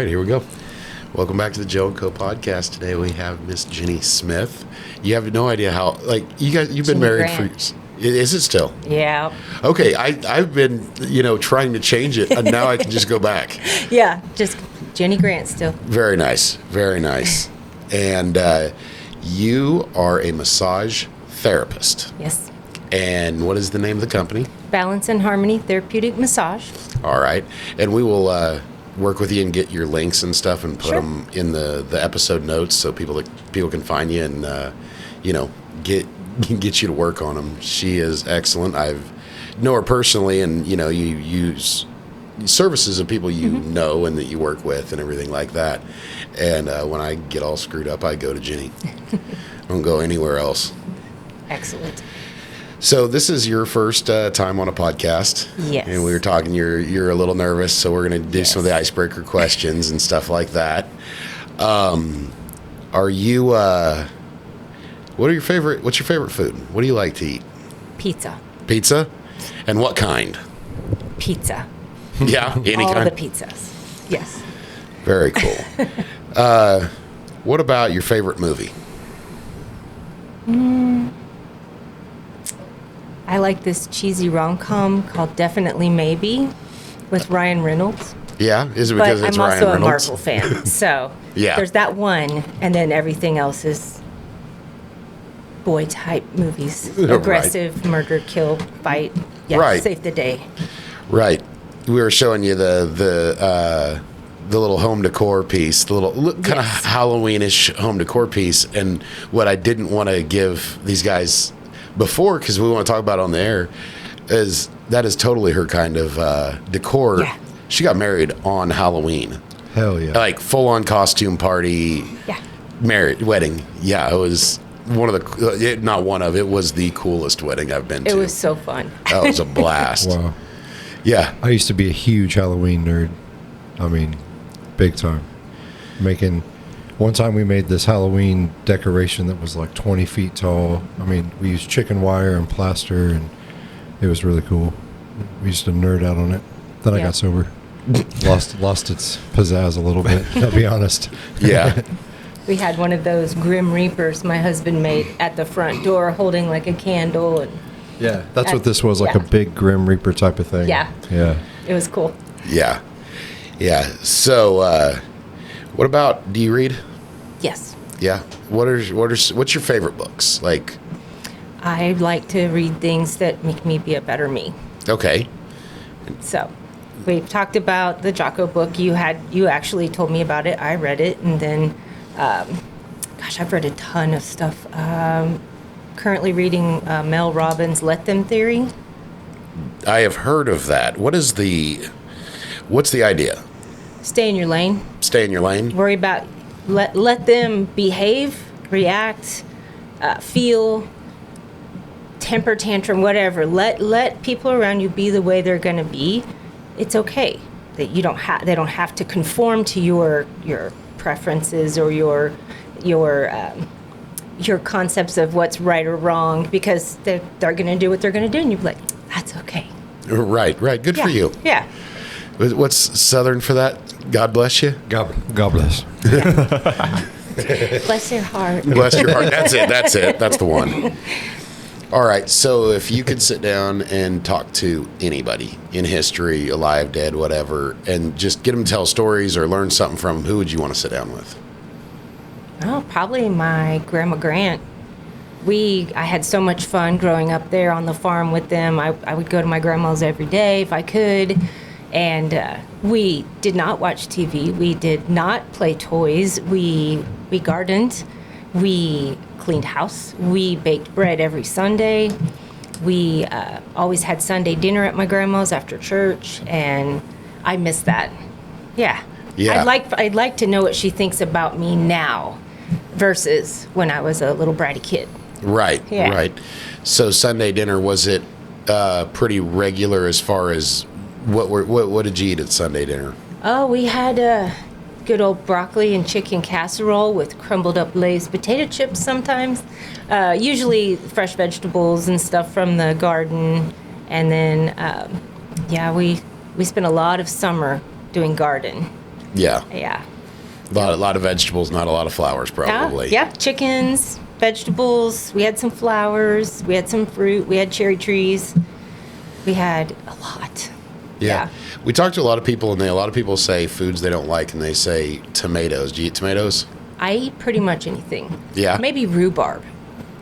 right, here we go. Welcome back to the Joe & Co podcast. Today we have Miss Jenny Smith. You have no idea how, you've been Jenny married Grant. Is it still? Yeah. Okay, I've been, trying to change it, and now I can just go back. Yeah, just Jenny Grant still. Very nice, very nice. And you are a massage therapist. Yes. And what is the name of the company? Balance and Harmony Therapeutic Massage. All right. And we will work with you and get your links and stuff and put Sure. them in the episode notes so people can find you and, get you to work on them. She is excellent. I know her personally, and, you use services of people you know and that you work with and everything like that. And when I get all screwed up, I go to Jenny. I don't go anywhere else. Excellent. So this is your first time on a podcast. Yes. And we were talking, you're a little nervous, so we're going to do some of the icebreaker questions and stuff like that. Are you, what's your favorite food? What do you like to eat? Pizza. Pizza? And what kind? Pizza. Yeah, any All kind? the pizzas. Yes. Very cool. What about your favorite movie? I like this cheesy rom-com called Definitely Maybe with Ryan Reynolds. Yeah? Is it But because it's I'm Ryan also a Reynolds? Marvel fan. So Yeah. there's that one, and then everything else is boy-type movies. Right. Aggressive, murder, kill, fight. Yeah, Right. save the day. Right. We were showing you the little home decor piece, the little kind of Yes. Halloween-ish home decor piece. And what I didn't want to give these guys before, because we want to talk about it on the air, is that is totally her kind of decor. Yeah. She got married on Halloween. Hell yeah. Like full-on costume party, Yeah. wedding. Yeah, it was it was the coolest wedding I've been to. It was so fun. That was a blast. Wow. Yeah. I used to be a huge Halloween nerd. I mean, big time. One time we made this Halloween decoration that was like 20 feet tall. I mean, we used chicken wire and plaster, and it was really cool. We used to nerd out on it. Then I Yeah. got sober. Lost its pizzazz a little bit, I'll be honest. Yeah. We had one of those Grim Reapers my husband made at the front door holding like a candle. And Yeah, that's what this was, like Yeah. a big Grim Reaper type of thing. Yeah. Yeah. it was cool. Yeah. Yeah. So, what about, do you read? Yes. Yeah. What's your favorite books? Like, I like to read things that make me be a better me. okay. So we've talked about the Jocko book. You actually told me about it. I read it. And then, I've read a ton of stuff. Currently reading Mel Robbins' Let Them Theory. I have heard of that. What's the idea? Stay in your lane. Stay in your lane? Worry about, let them behave, react, feel, temper tantrum, whatever. Let people around you be the way they're going to be. It's okay that they don't have to conform to your preferences or your concepts of what's right or wrong, because they're going to do what they're going to do, and you're like, that's okay. Right. Good for you. Yeah. What's Southern for that? God bless you? God bless. Bless your heart. Bless your heart. That's it. That's the one. All right. So if you could sit down and talk to anybody in history, alive, dead, whatever, and just get them to tell stories or learn something from them, who would you want to sit down with? Oh, probably my Grandma Grant. I had so much fun growing up there on the farm with them. I would go to my grandma's every day if I could. And we did not watch TV. We did not play toys. We gardened. We cleaned house. We baked bread every Sunday. We always had Sunday dinner at my grandma's after church, and I miss that. Yeah. Yeah. I'd like to know what she thinks about me now versus when I was a little bratty kid. Right. Yeah. Right. So Sunday dinner, was it pretty regular as far as what did you eat at Sunday dinner? Oh, we had good old broccoli and chicken casserole with crumbled up Lay's potato chips sometimes. Usually fresh vegetables and stuff from the garden. And then, we spent a lot of summer doing garden. Yeah. Yeah. A lot of vegetables, not a lot of flowers, probably. Yeah, chickens, vegetables. We had some flowers. We had some fruit. We had cherry trees. We had a lot. Yeah. We talked to a lot of people, and a lot of people say foods they don't like, and they say tomatoes. Do you eat tomatoes? I eat pretty much anything. Yeah? Maybe rhubarb.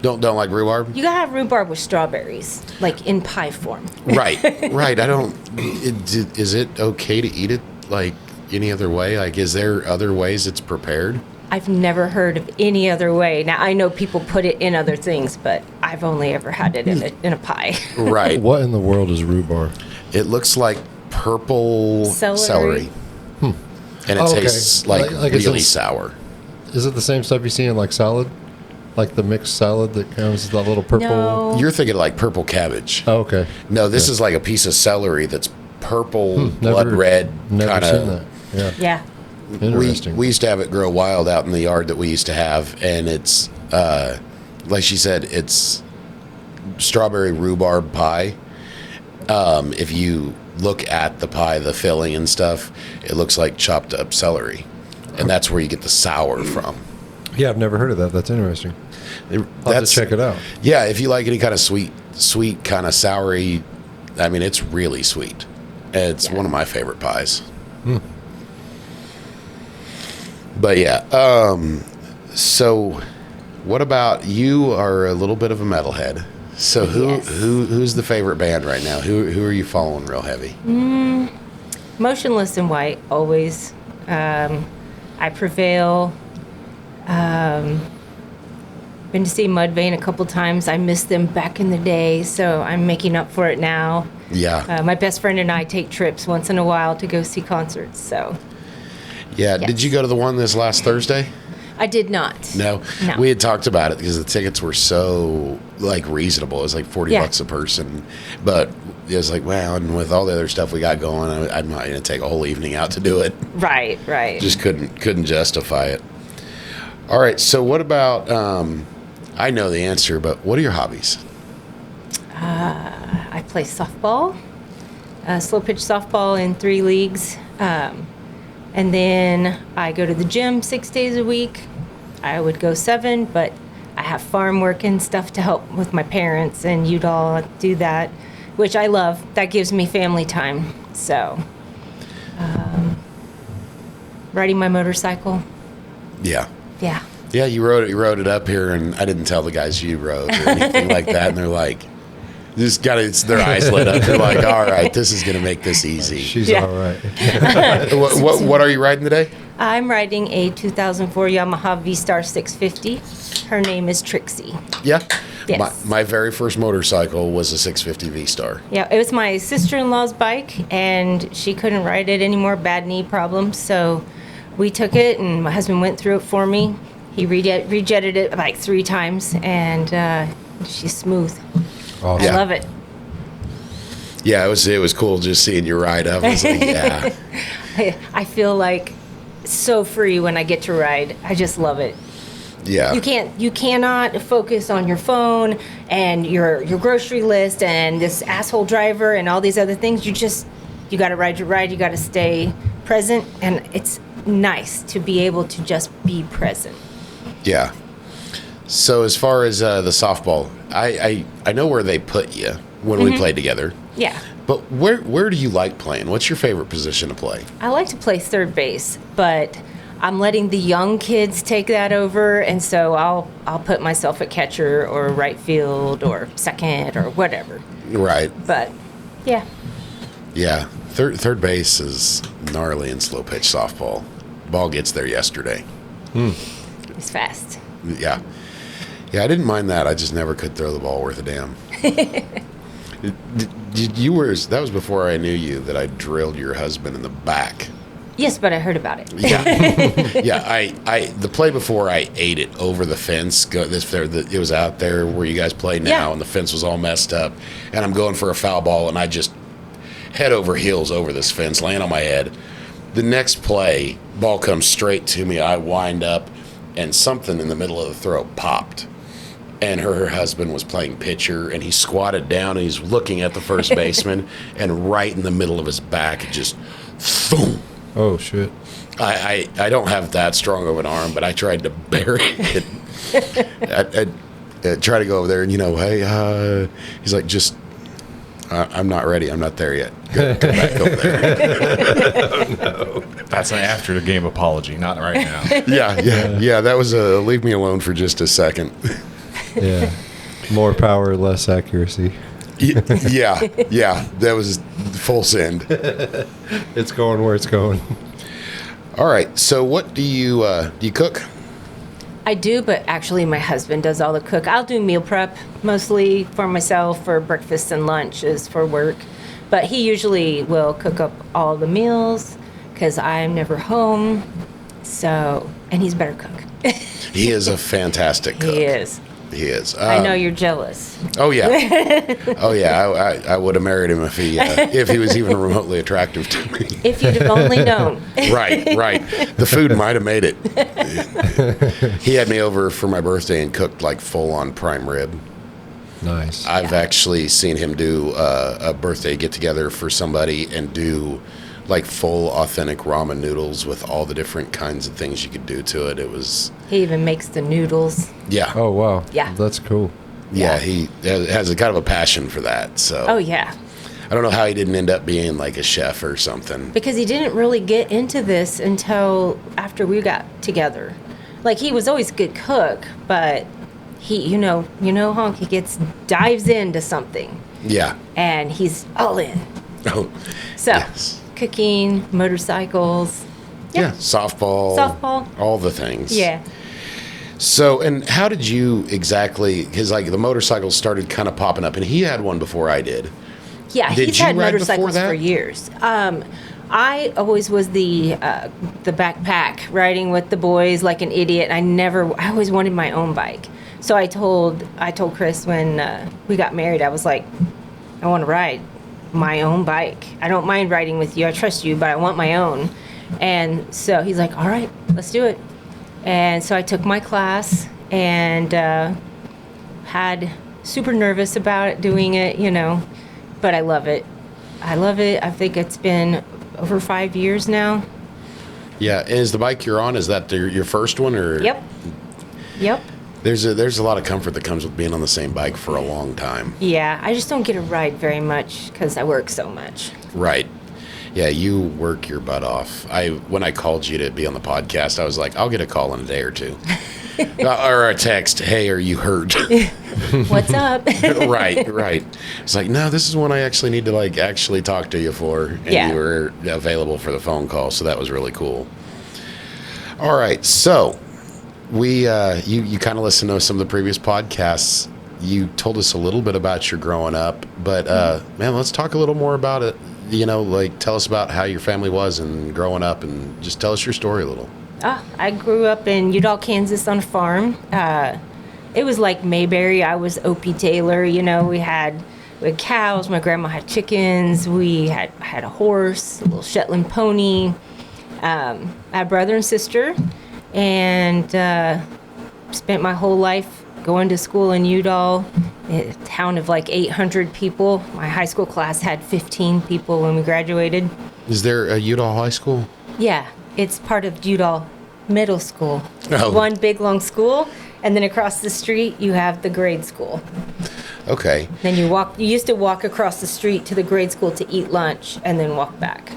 Don't like rhubarb? You gotta have rhubarb with strawberries, like in pie form. Right. I don't. Is it okay to eat it like any other way? Like, is there other ways it's prepared? I've never heard of any other way. Now, I know people put it in other things, but I've only ever had it in a pie. Right. What in the world is rhubarb? It looks like purple celery. And it Oh, okay. tastes like it's really sour. Is it the same stuff you see in like salad? Like the mixed salad that comes with that little purple? No. You're thinking like purple cabbage. Oh, okay. No, this is like a piece of celery that's purple, blood Never- red, Never kind seen of. that. Yeah. Yeah. Interesting. We used to have it grow wild out in the yard that we used to have, and it's like she said, it's strawberry rhubarb pie. If you look at the pie, the filling and stuff, it looks like chopped up celery, and that's where you get the sour from. Yeah, I've never heard of that. That's interesting. I'll have to check it out. Yeah, if you like any kind of sweet kind of soury, I mean, it's really sweet. It's one of my favorite pies. But yeah, so what about you? Are a little bit of a metalhead. So who's the favorite band right now? Who are you following real heavy? Motionless in White, always. I Prevail. Been to see Mudvayne a couple times. I missed them back in the day, so I'm making up for it now. Yeah. My best friend and I take trips once in a while to go see concerts, so. Yeah. Yes. Did you go to the one this last Thursday? I did not. No. No. We had talked about it because the tickets were so like reasonable. It was like $40 Yeah. a person, but it was like, wow. And with all the other stuff we got going, I'm not going to take a whole evening out to do it. Right. Just couldn't justify it. All right. So what about? I know the answer, but what are your hobbies? I play softball, slow pitch softball in 3 leagues. And then I go to the gym 6 days a week. I would go 7, but I have farm work and stuff to help with my parents, and you'd all do that, which I love. That gives me family time. So, riding my motorcycle. Yeah. Yeah. Yeah, you rode it up here, and I didn't tell the guys you rode or anything like that, and they're like, just got it's their eyes lit up. They're like, all right, this is gonna make this easy. She's Yeah. all right. What are you riding today? I'm riding a 2004 Yamaha V-Star 650. Her name is Trixie. Yeah. Yes. My very first motorcycle was a 650 V-Star. Yeah, it was my sister-in-law's bike, and she couldn't ride it anymore, bad knee problems. So we took it, and my husband went through it for me. He rejetted it like 3 times, and she's smooth. Awesome. I love it. Yeah, it was cool just seeing you ride up. I was like, yeah. I feel like so free when I get to ride. I just love it. Yeah. You cannot focus on your phone and your grocery list and this asshole driver and all these other things. You got to ride your ride. You got to stay present, and it's nice to be able to just be present. Yeah. So as far as the softball, I know where they put you when we played together. Yeah. But where do you like playing? What's your favorite position to play? I like to play third base, but I'm letting the young kids take that over, and so I'll put myself at catcher or right field or second or whatever. Right. But yeah. Yeah. Third base is gnarly in slow pitch softball. Ball gets there yesterday. It's fast. Yeah. Yeah, I didn't mind that. I just never could throw the ball worth a damn. That was before I knew you, that I drilled your husband in the back. Yes, but I heard about it. Yeah. Yeah, I the play before I ate it over the fence. It was out there where you guys play now, Yeah. and the fence was all messed up. And I'm going for a foul ball, and I just head over heels over this fence, land on my head. The next play, ball comes straight to me. I wind up, and something in the middle of the throw popped. And her husband was playing pitcher, and he squatted down, and he's looking at the first baseman, and right in the middle of his back, it just, boom. Oh shit. I don't have that strong of an arm, but I tried to bury it. I try to go over there and, hey, he's like, just, I'm not ready. I'm not there yet. Go back over there. Oh, no. That's an after the game apology, not right now. Yeah. That was a leave me alone for just a second. Yeah. More power, less accuracy. Yeah. That was full send. It's going where it's going. All right. So what do you cook? I do, but actually my husband does all the cook. I'll do meal prep mostly for myself for breakfast and lunch is for work. But he usually will cook up all the meals because I'm never home. So, and he's a better cook. He is a fantastic cook. He is. He is. I know you're jealous. Oh yeah. I would have married him if he was even remotely attractive to me. If you'd have only known. Right. The food might have made it. He had me over for my birthday and cooked like full on prime rib. Nice. I've actually seen him do a birthday get together for somebody and do like full authentic ramen noodles with all the different kinds of things you could do to it. It was. He even makes the noodles. Yeah. Oh wow. Yeah. That's cool. Yeah, he has a kind of a passion for that. So. Oh, yeah. I don't know how he didn't end up being like a chef or something. Because he didn't really get into this until after we got together. Like, he was always a good cook, but he, Honk, he dives into something. Yeah. And he's all in. Oh. So, yes. Cooking, motorcycles. Yeah. Softball. All the things. Yeah. So, and how did you exactly, because like the motorcycles started kind of popping up, and he had one before I did. Yeah, Did he's you had ride motorcycles before that? for years. I always was the backpack riding with the boys like an idiot. I always wanted my own bike. So I told Chris when we got married, I was like, I want to ride my own bike. I don't mind riding with you. I trust you, but I want my own. And so he's like, all right, let's do it. And so I took my class and had super nervous about it, doing it, but I love it. I think it's been over 5 years now. Yeah. Is the bike you're on, is that your first one or? Yep. There's a lot of comfort that comes with being on the same bike for a long time. Yeah, I just don't get to ride very much because I work so much. Right. Yeah, you work your butt off. When I called you to be on the podcast, I was like, I'll get a call in a day or two. Or a text, hey, are you hurt? What's up? Right. It's like, no, this is one I actually need to actually talk to you for. And you were available for the phone call, so that was really cool. All right, so you kind of listened to some of the previous podcasts. You told us a little bit about your growing up, but man, let's talk a little more about it. Tell us about how your family was and growing up, and just tell us your story a little. I grew up in Udall, Kansas on a farm. It was like Mayberry. I was Opie Taylor. We had cows. My grandma had chickens. I had a horse, a little Shetland pony. I had a brother and sister, and spent my whole life going to school in Udall, a town of like 800 people. My high school class had 15 people when we graduated. Is there a Udall High School? Yeah, it's part of Udall Middle School. It's Oh. one big long school, and then across the street you have the grade school. Okay. Then you used to walk across the street to the grade school to eat lunch and then walk back.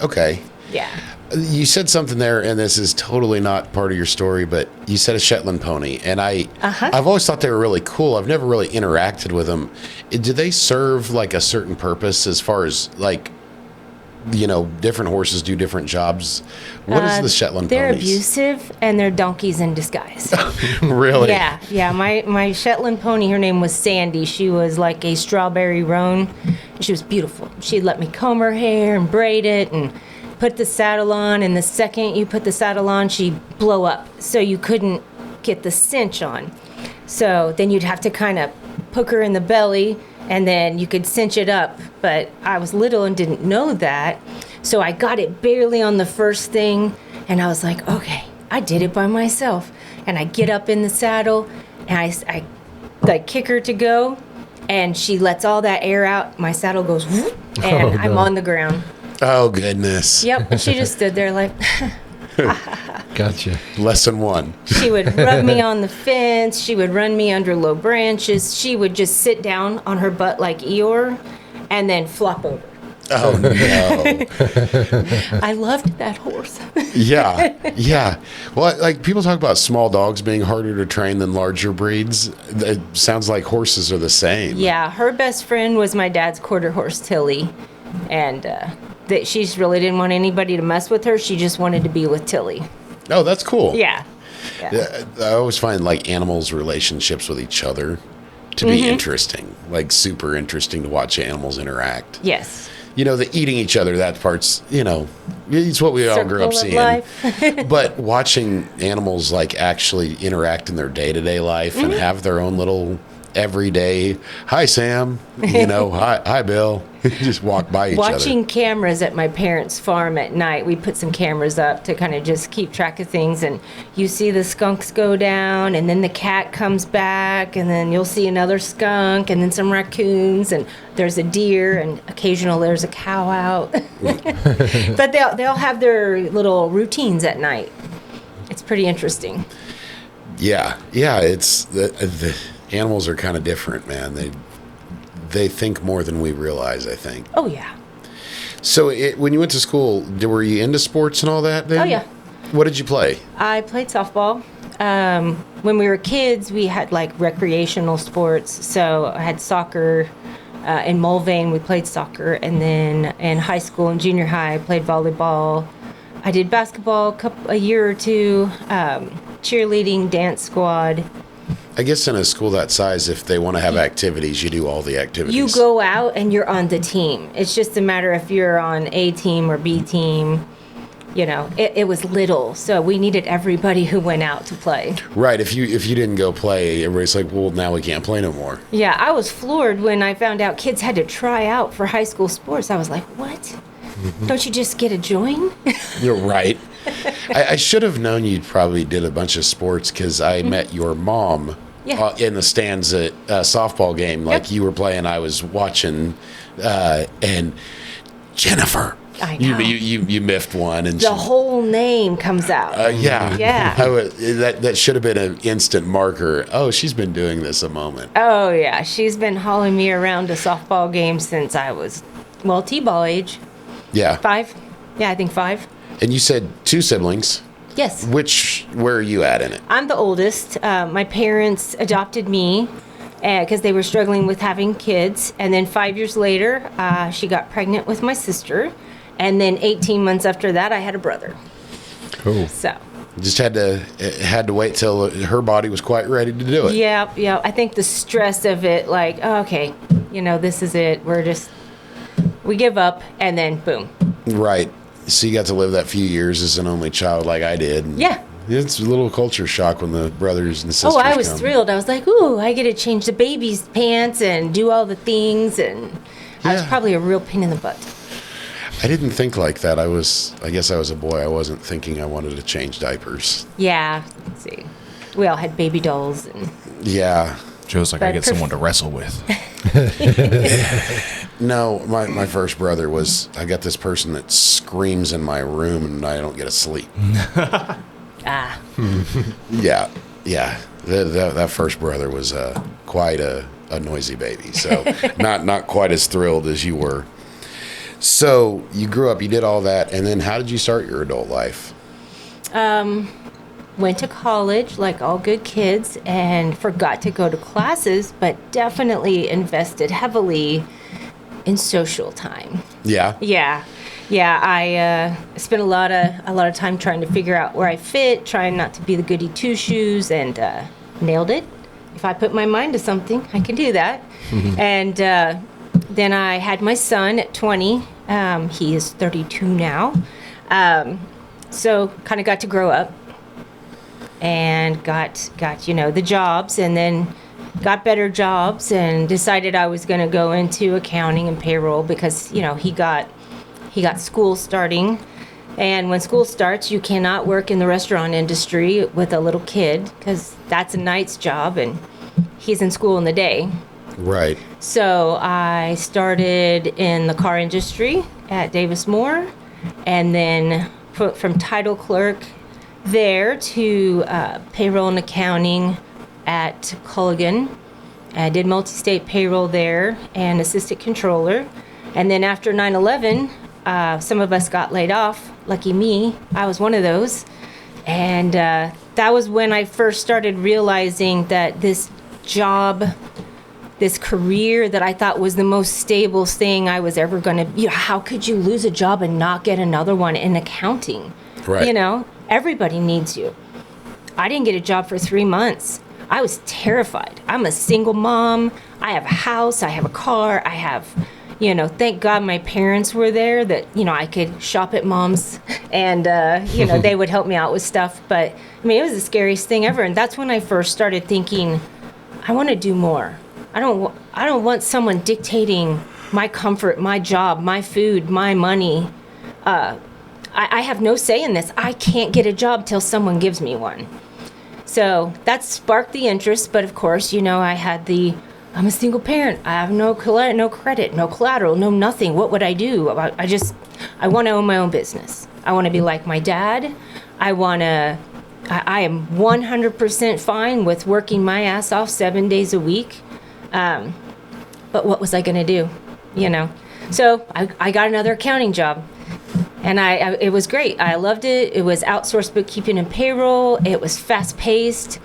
Okay. Yeah. You said something there, and this is totally not part of your story, but you said a Shetland pony, and I've always thought they were really cool. I've never really interacted with them. Do they serve like a certain purpose as far as different horses do different jobs? What is the Shetland They're ponies? abusive, and they're donkeys in disguise. Really? Yeah. My Shetland pony, her name was Sandy. She was like a strawberry roan. She was beautiful. She'd let me comb her hair and braid it and put the saddle on, and the second you put the saddle on, she'd blow up. So you couldn't get the cinch on. So then you'd have to kind of poke her in the belly, and then you could cinch it up. But I was little and didn't know that. So I got it barely on the first thing, and I was like, okay, I did it by myself. And I get up in the saddle, and I kick her to go, and she lets all that air out. My saddle goes whoop, and I'm on the ground. Oh, goodness. Yep. And she just stood there like, Gotcha. Lesson one. she would rub me on the fence. She would run me under low branches. She would just sit down on her butt like Eeyore and then flop over. Oh, no. I loved that horse. Yeah. Yeah. Well, like people talk about small dogs being harder to train than larger breeds. It sounds like horses are the same. Yeah, her best friend was my dad's quarter horse, Tilly. And that she just really didn't want anybody to mess with her. She just wanted to be with Tilly. Oh, that's cool. Yeah. I always find like animals' relationships with each other to be interesting, like super interesting to watch animals interact. Yes. You know, the eating each other, that part's, you know, it's what we all grew up Circle of seeing. life. But watching animals like actually interact in their day-to-day life and have their own little everyday, hi Sam, you know, hi Bill, just walk by each Watching other. cameras at my parents' farm at night, we put some cameras up to kind of just keep track of things. And you see the skunks go down, and then the cat comes back, and then you'll see another skunk, and then some raccoons, and there's a deer, and occasionally there's a cow out. But they'll have their little routines at night. It's pretty interesting. Yeah, it's the animals are kind of different, man. They think more than we realize, I think. Oh, yeah. So when you went to school, were you into sports and all that then? Oh, yeah. What did you play? I played softball. When we were kids, we had like recreational sports. So I had soccer. In Mulvane, we played soccer. And then in high school and junior high, I played volleyball. I did basketball a year or two, cheerleading, dance squad. I guess in a school that size, if they want to have activities, you do all the activities. You go out and you're on the team. It's just a matter if you're on A team or B team. You know, it was little, so we needed everybody who went out to play. Right. If you didn't go play, everybody's like, well, now we can't play no more. Yeah, I was floored when I found out kids had to try out for high school sports. I was like, what? Don't you just get a join? You're right. I should have known you probably did a bunch of sports because I met your mom in the stands at a softball game. Like you were playing, I was watching, and Jennifer. I know. You miffed one, and The whole name comes out. yeah. Yeah. That should have been an instant marker. Oh, she's been doing this a moment. Oh, yeah. She's been hauling me around to softball games since I was, well, T-ball age. Yeah. 5? Yeah, I think 5. And you said 2 siblings. Yes. Where are you at in it? I'm the oldest. My parents adopted me because they were struggling with having kids. And then 5 years later, she got pregnant with my sister. And then 18 months after that, I had a brother. Cool. So. Just had to wait till her body was quite ready to do it. Yeah. I think the stress of it, like, oh, okay, you know, this is it. We give up, and then boom. Right. So you got to live that few years as an only child like I did. And Yeah. it's a little culture shock when the brothers and sisters Oh, I was come. thrilled. I was like, ooh, I get to change the baby's pants and do all the things. And I was Yeah. probably a real pain in the butt. I didn't think like that. I guess I was a boy. I wasn't thinking I wanted to change diapers. Yeah. Let's see. We all had baby dolls. And Yeah. Joe's like, I But get someone to wrestle with. No, my first brother was, I got this person that screams in my room and I don't get to sleep. ah, Yeah. That first brother was quite a noisy baby. So not quite as thrilled as you were. So you grew up, you did all that, and then how did you start your adult life? went to college like all good kids and forgot to go to classes, but definitely invested heavily in social time. Yeah. Yeah. I spent a lot of time trying to figure out where I fit, trying not to be the goody two shoes, and nailed it. If I put my mind to something, I can do that. Mm-hmm. And then I had my son at 20. He is 32 now. So kind of got to grow up and got the jobs, and then got better jobs, and decided I was going to go into accounting and payroll because he got school starting. And when school starts, you cannot work in the restaurant industry with a little kid because that's a night's job and he's in school in the day. Right. So I started in the car industry at Davis Moore, and then from title clerk there to payroll and accounting at Culligan. I did multi-state payroll there and assistant controller. And then after 9/11, some of us got laid off. Lucky me, I was one of those. And that was when I first started realizing that this job, this career that I thought was the most stable thing I was ever going to, how could you lose a job and not get another one in accounting? Right. Everybody needs you. I didn't get a job for 3 months. I was terrified. I'm a single mom. I have a house. I have a car. I have, thank God my parents were there that, I could shop at mom's and, they would help me out with stuff. But it was the scariest thing ever. And that's when I first started thinking, I want to do more. I don't want someone dictating my comfort, my job, my food, my money. I have no say in this. I can't get a job till someone gives me one. So that sparked the interest. But of course, I'm a single parent. I have no credit, no collateral, no nothing. What would I do? I want to own my own business. I want to be like my dad. I am 100% fine with working my ass off 7 days a week. But what was I going to do? So I got another accounting job. And it was great. I loved it. It was outsourced bookkeeping and payroll. It was fast-paced.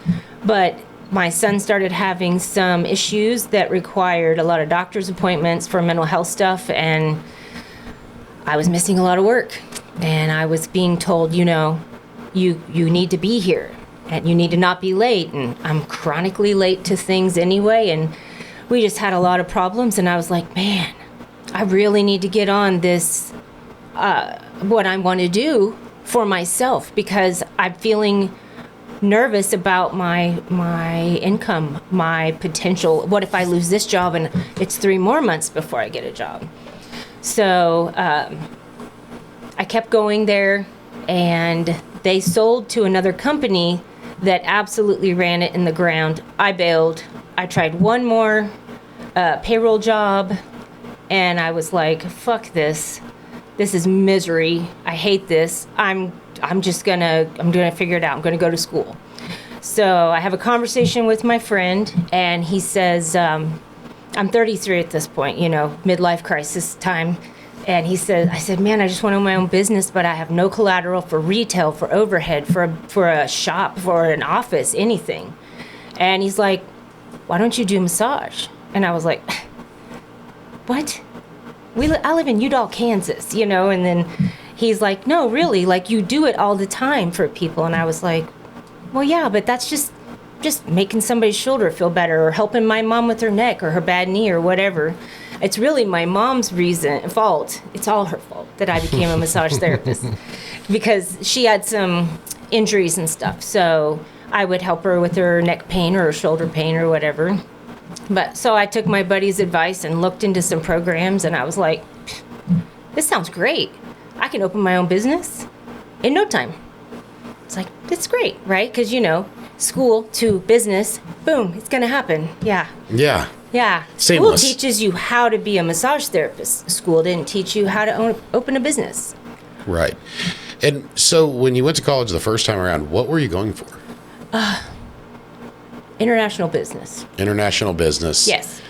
But my son started having some issues that required a lot of doctor's appointments for mental health stuff. And I was missing a lot of work. And I was being told, you need to be here. And you need to not be late. And I'm chronically late to things anyway. And we just had a lot of problems. And I was like, man, I really need to get on this what I want to do for myself, because I'm feeling nervous about my income, my potential. What if I lose this job and it's 3 more months before I get a job? So I kept going there, and they sold to another company that absolutely ran it in the ground. I bailed. I tried one more payroll job, and I was like, fuck this. This is misery. I hate this. I'm gonna figure it out. I'm gonna go to school. So I have a conversation with my friend, and he says, I'm 33 at this point, midlife crisis time. And I said, man, I just want to own my own business, but I have no collateral for retail, for overhead, for a shop, for an office, anything. And he's like, why don't you do massage? And I was like, what? I live in Udall, Kansas, and then he's like, no, really, like you do it all the time for people. And I was like, well, yeah, but that's just making somebody's shoulder feel better, or helping my mom with her neck or her bad knee or whatever. It's really my mom's fault. It's all her fault that I became a massage therapist, because she had some injuries and stuff. So I would help her with her neck pain or her shoulder pain or whatever. But so I took my buddy's advice and looked into some programs, and I was like, this sounds great. I can open my own business in no time. It's like, it's great, right? Because, school to business, boom, it's going to happen. Yeah. Yeah. Yeah. Seamless. School teaches you how to be a massage therapist. School didn't teach you how to open a business. Right. And so when you went to college the first time around, what were you going for? International business. International business. Yes.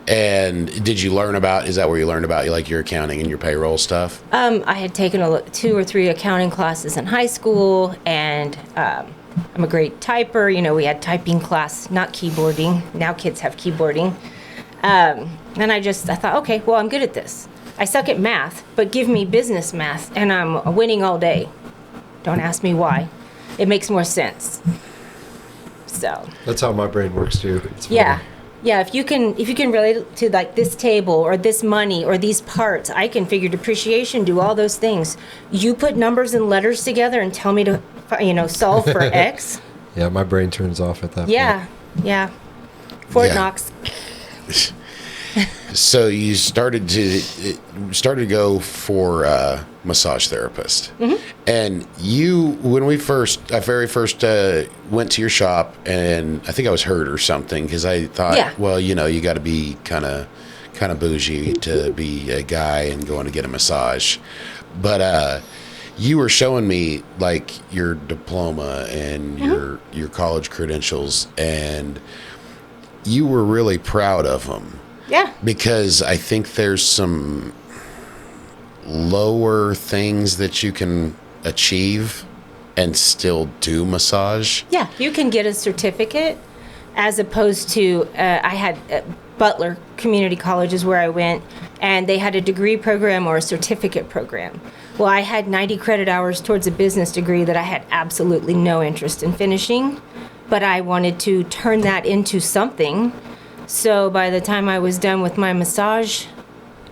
And did you learn about, is that where you learned about like your accounting and your payroll stuff? I had taken 2 or 3 accounting classes in high school, and I'm a great typer. We had typing class, not keyboarding. Now kids have keyboarding. And I thought, okay, well, I'm good at this. I suck at math, but give me business math, and I'm winning all day. Don't ask me why. It makes more sense. So That's how my brain works too. It's yeah. funny. Yeah, if you can relate it to like this table or this money or these parts, I can figure depreciation, do all those things. You put numbers and letters together and tell me to, solve for X. Yeah, my brain turns off at that point. Yeah, Fort Yeah. Knox. So you started to go for a massage therapist, and when I very first went to your shop, and I think I was hurt or something because I thought, well, you got to be kind of bougie to be a guy and going to get a massage, but you were showing me like your diploma and your college credentials, and you were really proud of them. Yeah. Because I think there's some lower things that you can achieve and still do massage. Yeah, you can get a certificate as opposed to, I had Butler Community College is where I went, and they had a degree program or a certificate program. Well, I had 90 credit hours towards a business degree that I had absolutely no interest in finishing, but I wanted to turn that into something. So by the time I was done with my massage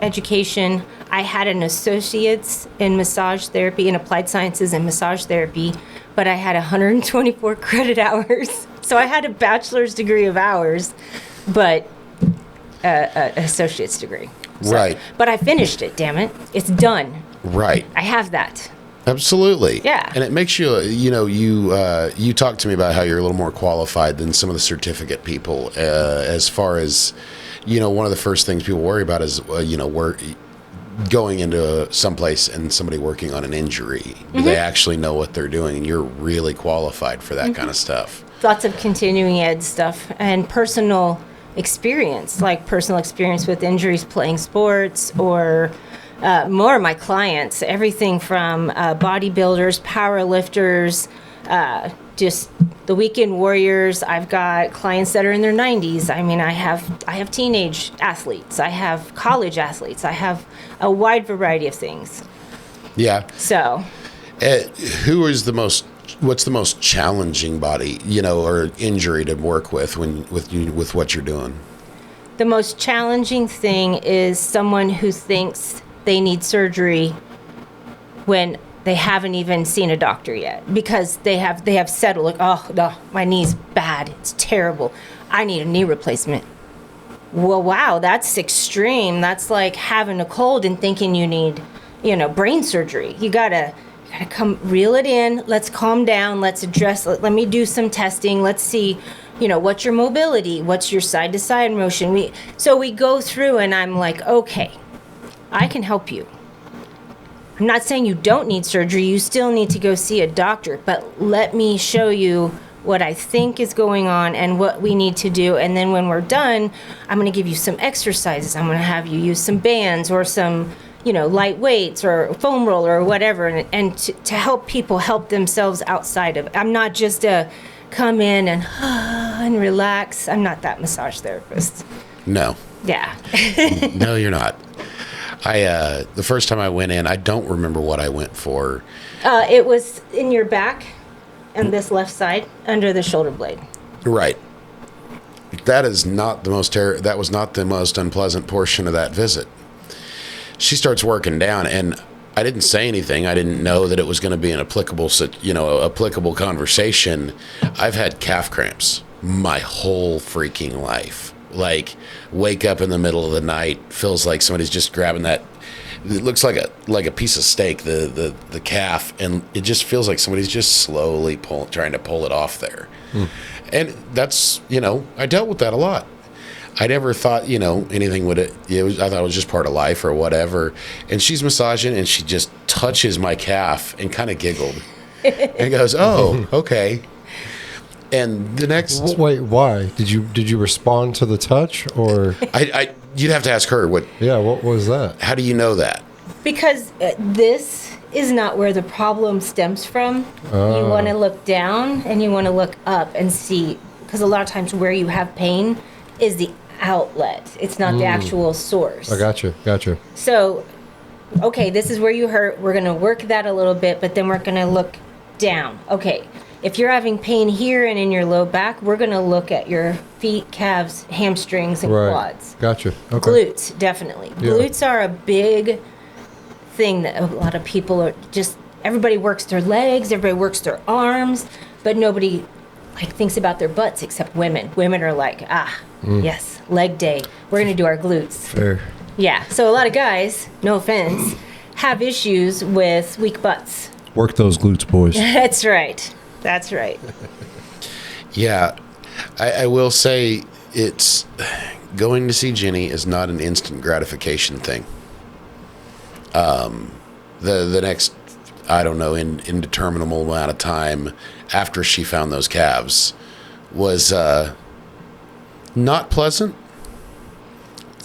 education, I had an associate's in massage therapy and applied sciences and massage therapy, but I had 124 credit hours. So I had a bachelor's degree of hours, but an associate's degree. So, Right. But I finished it, damn it. It's done. Right. I have that. Absolutely. Yeah. And it makes you, you talked to me about how you're a little more qualified than some of the certificate people, as far as, one of the first things people worry about is, work going into someplace and somebody working on an injury. Do they actually know what they're doing? And you're really qualified for that kind of stuff. Lots of continuing ed stuff and personal experience with injuries playing sports or more of my clients, everything from bodybuilders, power lifters, just the weekend warriors. I've got clients that are in their 90s. I mean, I have teenage athletes. I have college athletes. I have a wide variety of things. Yeah. So, what's the most challenging body, or injury to work with with what you're doing? the most challenging thing is someone who thinks they need surgery when they haven't even seen a doctor yet, because they have settled, like, oh no, my knee's bad, it's terrible, I need a knee replacement. Well, wow, that's extreme. That's like having a cold and thinking you need, brain surgery. You gotta come reel it in. Let's calm down. Let's address. Let me do some testing. Let's see, what's your mobility? What's your side to side motion? We go through, and I'm like, okay, I can help you. I'm not saying you don't need surgery. You still need to go see a doctor, but let me show you what I think is going on and what we need to do. And then when we're done, I'm going to give you some exercises. I'm going to have you use some bands or some, light weights or foam roller or whatever, and to help people help themselves outside of it. I'm not just a come in and relax. I'm not that massage therapist. No. Yeah. No, you're not. The first time I went in, I don't remember what I went for. It was in your back and this left side under the shoulder blade. Right. That is not the most that was not the most unpleasant portion of that visit. She starts working down, and I didn't say anything. I didn't know that it was going to be an applicable conversation. I've had calf cramps my whole freaking life. Like, wake up in the middle of the night, feels like somebody's just grabbing that. It looks like a piece of steak, the calf, and it just feels like somebody's just slowly trying to pull it off there. And that's, I dealt with that a lot. I never thought, anything would, I thought it was just part of life or whatever. And she's massaging, and she just touches my calf and kind of giggled and goes, "Oh, okay." And the next, wait, why did you respond to the touch, or you'd have to ask her what? Yeah, what was that? How do you know that? Because this is not where the problem stems from. You want to look down and you want to look up and see, because a lot of times where you have pain is the outlet. It's not the actual source. I gotcha. So, okay, this is where you hurt. We're going to work that a little bit, but then we're going to look down. Okay, if you're having pain here and in your low back, we're going to look at your feet, calves, hamstrings, and quads. Gotcha. Okay. Glutes, definitely. Yeah. Glutes are a big thing that a lot of people are just, everybody works their legs, everybody works their arms, but nobody thinks about their butts except women. Women are like, yes, leg day. We're going to do our glutes. Fair. Yeah. So a lot of guys, no offense, have issues with weak butts. Work those glutes, boys. That's right. That's right. Yeah, I will say it's going to see Jenny is not an instant gratification thing. The next, I don't know, indeterminable amount of time after she found those calves was not pleasant.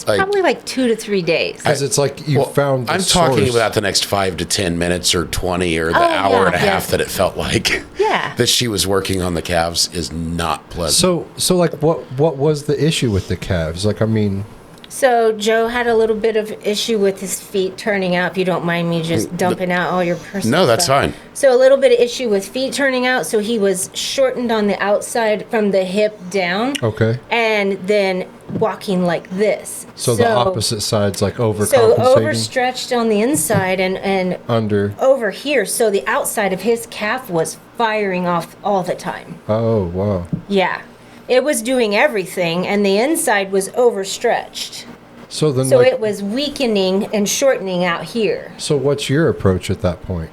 Probably like 2 to 3 days. Because it's like you found the I'm talking source. about the next 5 to 10 minutes or 20 or the Oh, hour yeah, and a half yeah. that it felt like Yeah. that she was working on the calves is not pleasant. So like, what was the issue with the calves? Like, I mean, So Joe had a little bit of issue with his feet turning out. If you don't mind me just dumping out all your personal No, that's stuff. fine. So a little bit of issue with feet turning out. So he was shortened on the outside from the hip down. okay. And then walking like this. So the opposite side's like overcompensating. So overstretched on the inside and Under. over here. So the outside of his calf was firing off all the time. Oh, wow. Yeah. It was doing everything, and the inside was overstretched. So then, So like, it was weakening and shortening out here. so what's your approach at that point?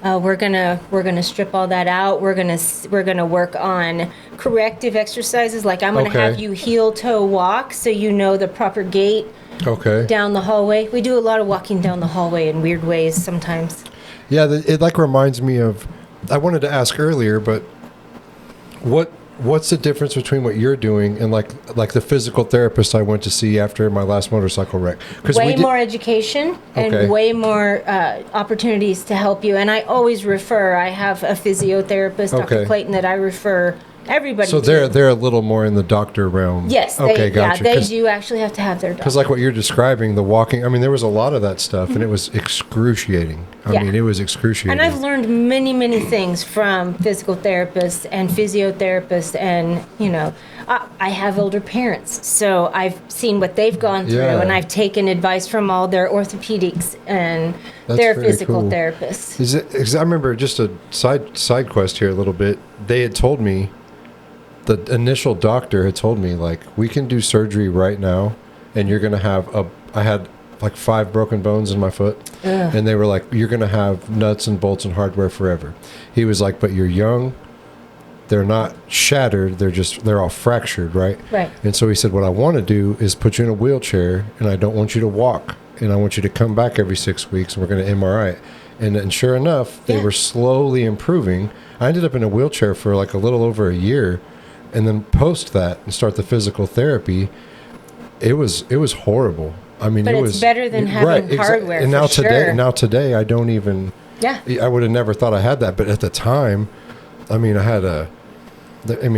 We're gonna strip all that out. We're gonna work on corrective exercises. Like I'm gonna Okay. have you heel toe walk, so you know the proper gait Okay. down the hallway. We do a lot of walking down the hallway in weird ways sometimes. Yeah, it like reminds me of. I wanted to ask earlier, but what's the difference between what you're doing and like the physical therapist I went to see after my last motorcycle wreck? Because Way more education and Okay. way more opportunities to help you. And I always refer. I have a physiotherapist, Dr. Okay. Clayton, that I refer everybody So to. they're a little more in the doctor realm. Yes, Okay, they, gotcha. yeah, they do actually have to have their Because doctor. like what you're describing, the walking. I mean, there was a lot of that stuff, and it was excruciating. I Yeah. mean, it was excruciating. And I've learned many, many things from physical therapists and physiotherapists. And, you know, I have older parents. So I've seen what they've gone through. Yeah. And I've taken advice from all their orthopedics and That's their very physical cool. therapists. Is it? Because I remember just a side quest here a little bit. They had told me, the initial doctor had told me, like, we can do surgery right now, and you're gonna have I had like 5 broken bones in my foot, and they were like, you're gonna have nuts and bolts and hardware forever. He was like, but you're young. They're not shattered. They're all fractured, right? Right. And so he said, what I want to do is put you in a wheelchair, and I don't want you to walk, and I want you to come back every 6 weeks, and we're going to MRI it. And sure enough, they Yeah. were slowly improving. I ended up in a wheelchair for like a little over a year, and then post that and start the physical therapy. It was horrible. I mean, But it it's was better than having hardware, And for now sure. today, I don't even. Yeah. I would have never thought I had that, but at the time, I mean,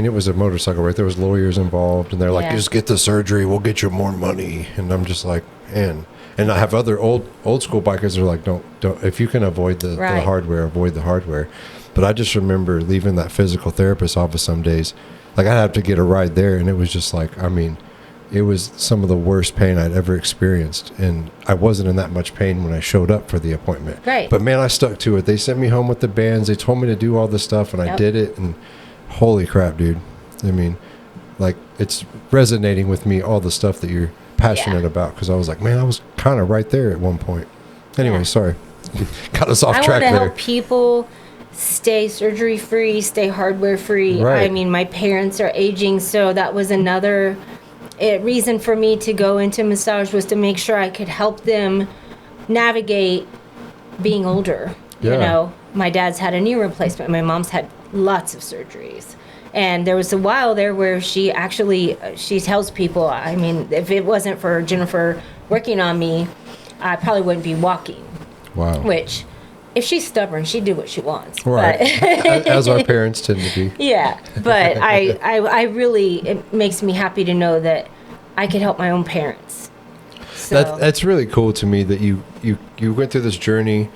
it was a motorcycle, right? There was lawyers involved, and they're like, Yeah. just get the surgery, we'll get you more money. And I'm just like, man. And I have other old school bikers that are like, don't, if you can avoid the Right. hardware, avoid the hardware. But I just remember leaving that physical therapist office some days, like I'd have to get a ride there, and it was just like, I mean, it was some of the worst pain I'd ever experienced, and I wasn't in that much pain when I showed up for the appointment. Right. But man, I stuck to it. They sent me home with the bands. They told me to do all this stuff, and I Yep. did it. And holy crap, dude! I mean, like it's resonating with me, all the stuff that you're passionate Yeah. about. Because I was like, man, I was kind of right there at one point. Anyway, Yeah. sorry, got us off I track want to there. help people stay surgery free, stay hardware free. Right. I mean, my parents are aging, so that was another reason for me to go into massage, was to make sure I could help them navigate being older. Yeah. You know, my dad's had a knee replacement. My mom's had lots of surgeries. And there was a while there where she tells people, I mean, if it wasn't for Jennifer working on me, I probably wouldn't be walking. Wow. Which, if she's stubborn, she'd do what she wants. Right. But, As our parents tend to be. yeah, but I really, it makes me happy to know that I could help my own parents. So, That's really cool to me that you went through this journey,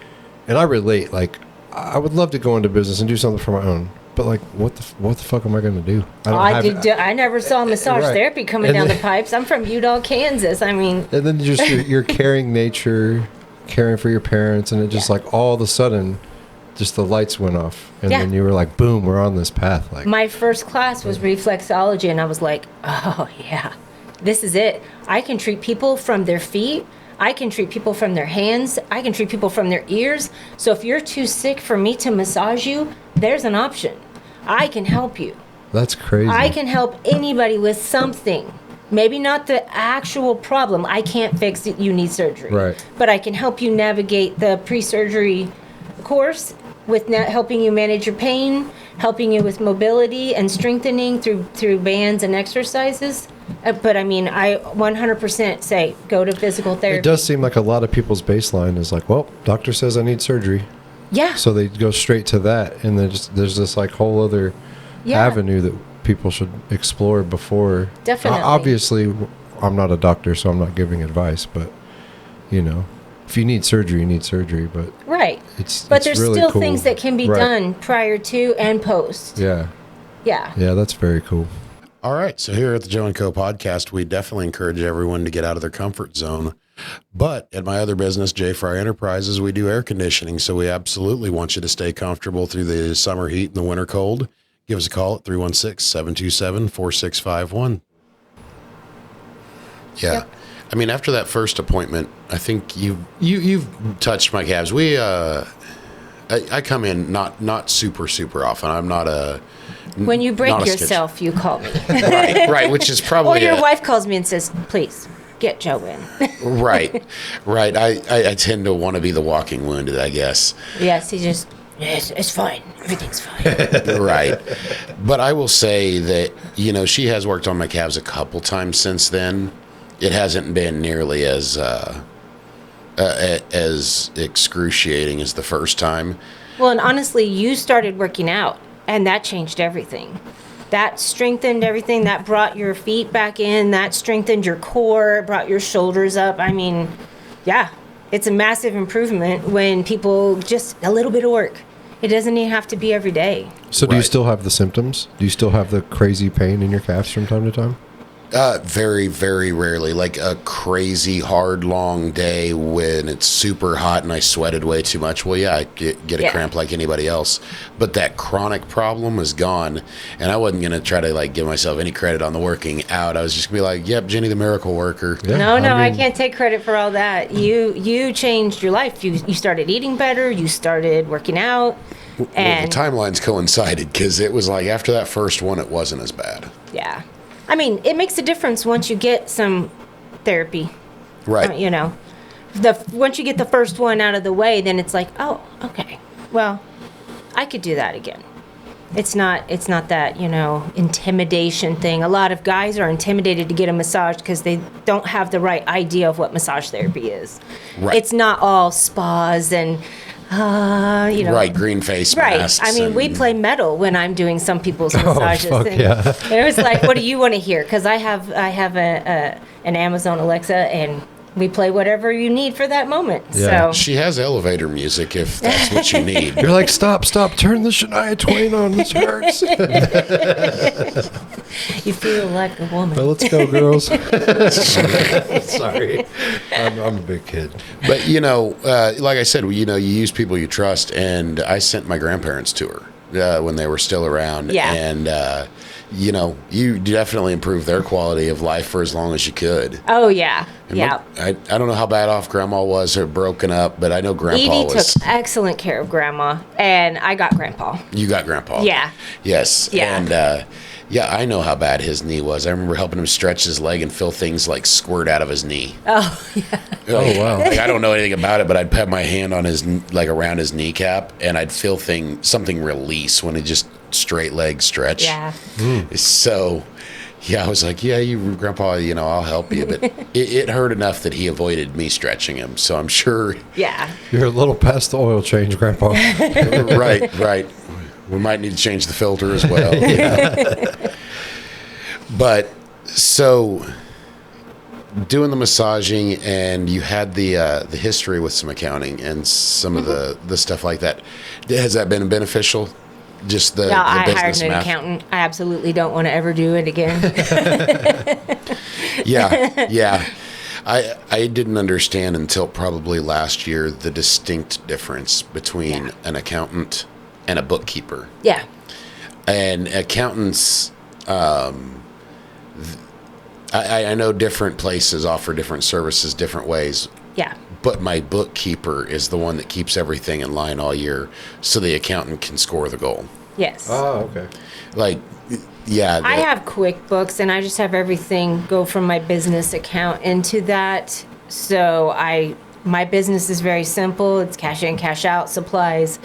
and I relate. Like, I would love to go into business and do something for my own, but like, what the fuck am I going to do? I never saw massage Right. therapy coming And down then- the pipes. I'm from Udall, Kansas. I mean, And then just you're caring nature, caring for your parents, and it just Yeah. like all of a sudden, just the lights went off, and Yeah. then you were like, boom, we're on this path. Like, my first class was reflexology, and I was like, oh yeah, this is it. I can treat people from their feet. I can treat people from their hands. I can treat people from their ears. So if you're too sick for me to massage you, there's an option. I can help you. That's crazy. I can help anybody with something. Maybe not the actual problem. I can't fix it. You need surgery. Right. But I can help you navigate the pre-surgery course with helping you manage your pain, helping you with mobility and strengthening through bands and exercises. But I mean, I 100% say go to physical therapy. It does seem like a lot of people's baseline is like, well, doctor says I need surgery. Yeah. So they go straight to that. And there's this like whole other avenue that people should explore before. Definitely. Obviously, I'm not a doctor, so I'm not giving advice. But, you know, if you need surgery, you need surgery. But right. It's but there's really still cool. things that can be done prior to and post. Yeah. Yeah. Yeah, that's very cool. All right. So here at the Joe & Co podcast, we definitely encourage everyone to get out of their comfort zone. But at my other business, J Fry Enterprises, we do air conditioning. So we absolutely want you to stay comfortable through the summer heat and the winter cold. Give us a call at 316-727-4651. Yeah. Yep. I mean, after that first appointment, I think you've touched my calves. I come in not super often. I'm not a when you break yourself, you call me. right, which is probably or your wife calls me and says, "Please get Joe in." right. I tend to want to be the walking wounded, I guess. Yes, he just. Yes, it's fine. Everything's fine. Right. But I will say that, you know, she has worked on my calves a couple times since then. It hasn't been nearly as excruciating as the first time. Well, and honestly, you started working out, and that changed everything. That strengthened everything. That brought your feet back in. That strengthened your core, brought your shoulders up. I mean, yeah, it's a massive improvement when people just a little bit of work. It doesn't even have to be every day. So do you still have the symptoms? Do you still have the crazy pain in your calves from time to time? Very, very rarely. Like a crazy, hard, long day when it's super hot and I sweated way too much. Well, yeah, I get a cramp like anybody else. But that chronic problem is gone. And I wasn't going to try to like give myself any credit on the working out. I was just going to be like, yep, Jenny the miracle worker. Yeah, No, I can't take credit for all that. You changed your life. You started eating better. You started working out. And the timelines coincided because it was like after that first one, it wasn't as bad. Yeah. I mean, it makes a difference once you get some therapy. Right. You know, once you get the first one out of the way, then it's like, oh, okay, well, I could do that again. It's not that, you know, intimidation thing. A lot of guys are intimidated to get a massage because they don't have the right idea of what massage therapy is. Right. It's not all spas and you know, right, green face masks. I mean, we play metal when I'm doing some people's massages. Fuck yeah. It was like, what do you want to hear? Because I have an Amazon Alexa, and we play whatever you need for that moment. Yeah. So She has elevator music if that's what you need. You're like, stop, turn the Shania Twain on. This hurts. you feel like a woman. Well, let's go, girls. Sorry. I'm a big kid. But, you know, like I said, you know, you use people you trust, and I sent my grandparents to her when they were still around. Yeah. And, you know, you definitely improved their quality of life for as long as you could. Oh, yeah. And yeah. I don't know how bad off Grandma was or broken up, but I know Grandpa Edie was. took excellent care of Grandma, and I got Grandpa. You got Grandpa. Yeah. Yes. Yeah. And, yeah, I know how bad his knee was. I remember helping him stretch his leg and feel things like squirt out of his knee. Oh, yeah. Like, wow. Like, I don't know anything about it, but I'd put my hand on his, like around his kneecap, and I'd feel something release when he just straight leg stretch. Yeah. So, yeah, I was like, yeah, Grandpa, you know, I'll help you. But it hurt enough that he avoided me stretching him. So I'm sure. Yeah. You're a little past the oil change, Grandpa. Right. We might need to change the filter as well. Yeah. But so doing the massaging, and you had the history with some accounting and some of the stuff like that. Has that been beneficial? Just the I business hired an math? accountant. I absolutely don't want to ever do it again. Yeah. I didn't understand until probably last year the distinct difference between an accountant and a bookkeeper. Yeah. And accountants, I I know different places offer different services different ways, Yeah. but my bookkeeper is the one that keeps everything in line all year so the accountant can score the goal. Yes. Oh, okay. Like, yeah. I have QuickBooks, and I just have everything go from my business account into that. So my business is very simple. It's cash in, cash out, supplies,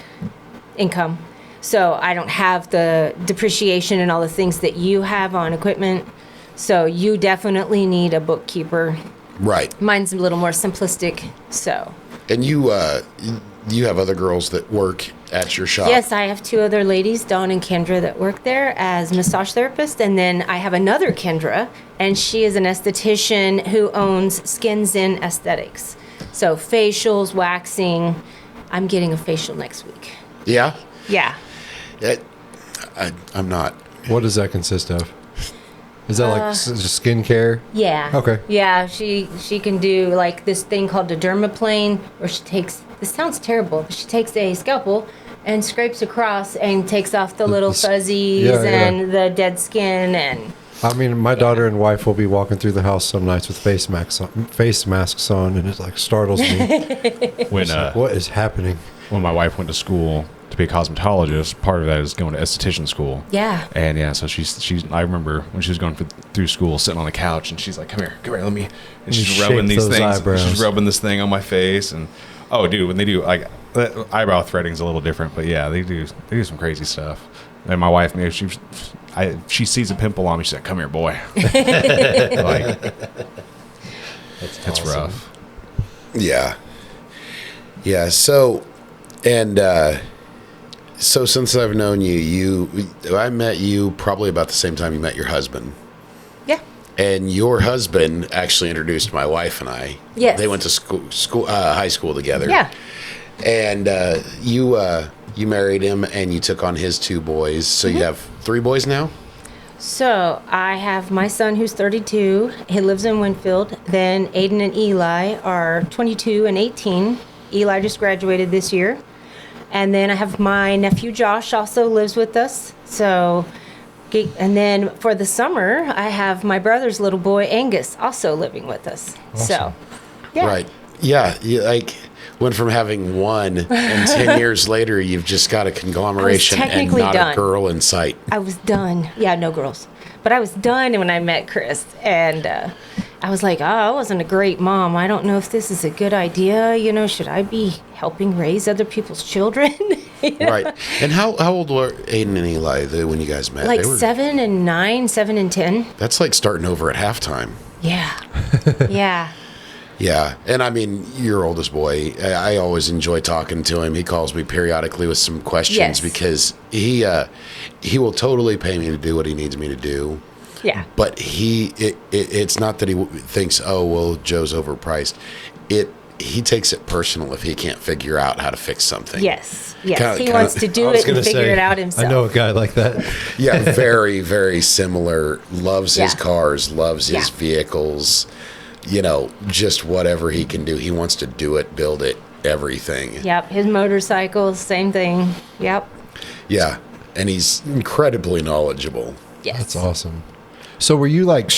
income. So I don't have the depreciation and all the things that you have on equipment. So you definitely need a bookkeeper. Right. Mine's a little more simplistic, so. And you have other girls that work at your shop? Yes, I have two other ladies, Dawn and Kendra, that work there as massage therapists. And then I have another Kendra, and she is an esthetician who owns Skin Zen Aesthetics. So facials, waxing. I'm getting a facial next week. Yeah? Yeah. I'm not. What does that consist of? Is that like just skincare? Yeah. Okay. Yeah, she can do like this thing called a dermaplane, where she takes, this sounds terrible, but she takes a scalpel and scrapes across and takes off the little fuzzies yeah. and the dead skin. And I mean, my daughter and wife will be walking through the house some nights with face masks on, and it like startles me. When What is happening? when my wife went to school to be a cosmetologist, part of that is going to esthetician school. yeah. And yeah, so she's. I remember when she was going through school, sitting on the couch, and she's like, "Come here, let me." And she's shape rubbing these those things. eyebrows. She's rubbing this thing on my face, and oh, dude, when they do like eyebrow threading's a little different, but yeah, they do some crazy stuff. And my wife, maybe she sees a pimple on me, she's like, "Come here, boy." Like, that's awesome. rough. Yeah. Yeah. So, and so since I've known I met you probably about the same time you met your husband. Yeah. And your husband actually introduced my wife and I. Yes. They went to high school together. Yeah. And you married him and you took on his two boys. So you have 3 boys now? So I have my son who's 32. He lives in Winfield. Then Aiden and Eli are 22 and 18. Eli just graduated this year. And then I have my nephew Josh also lives with us. So, and then for the summer, I have my brother's little boy Angus also living with us. Awesome. So, yeah. Right. Yeah. You like went from having one and 10 years later, you've just got a conglomeration and technically not done. a girl in sight. I was done. Yeah, no girls. But I was done when I met Chris. And I was like, oh, I wasn't a great mom. I don't know if this is a good idea. You know, should I be helping raise other people's children? Right. And how old were Aiden and Eli when you guys met? Like They were- 7 and 9, 7 and 10. That's like starting over at halftime. Yeah. Yeah. Yeah. And I mean, your oldest boy, I always enjoy talking to him. He calls me periodically with some questions Yes. because he will totally pay me to do what he needs me to do. Yeah. But it's not that he thinks, oh, well, Joe's overpriced. He takes it personal if he can't figure out how to fix something. Yes. Yes. Kinda- He wants to do I was it and gonna figure say, it out himself. I know a guy like that. Yeah, very, very similar. Loves his Yeah. cars, loves his Yeah. vehicles, just whatever he can do. He wants to do it, build it, everything. Yep. His motorcycles, same thing. Yep. Yeah. And he's incredibly knowledgeable. Yes. That's awesome. So were you like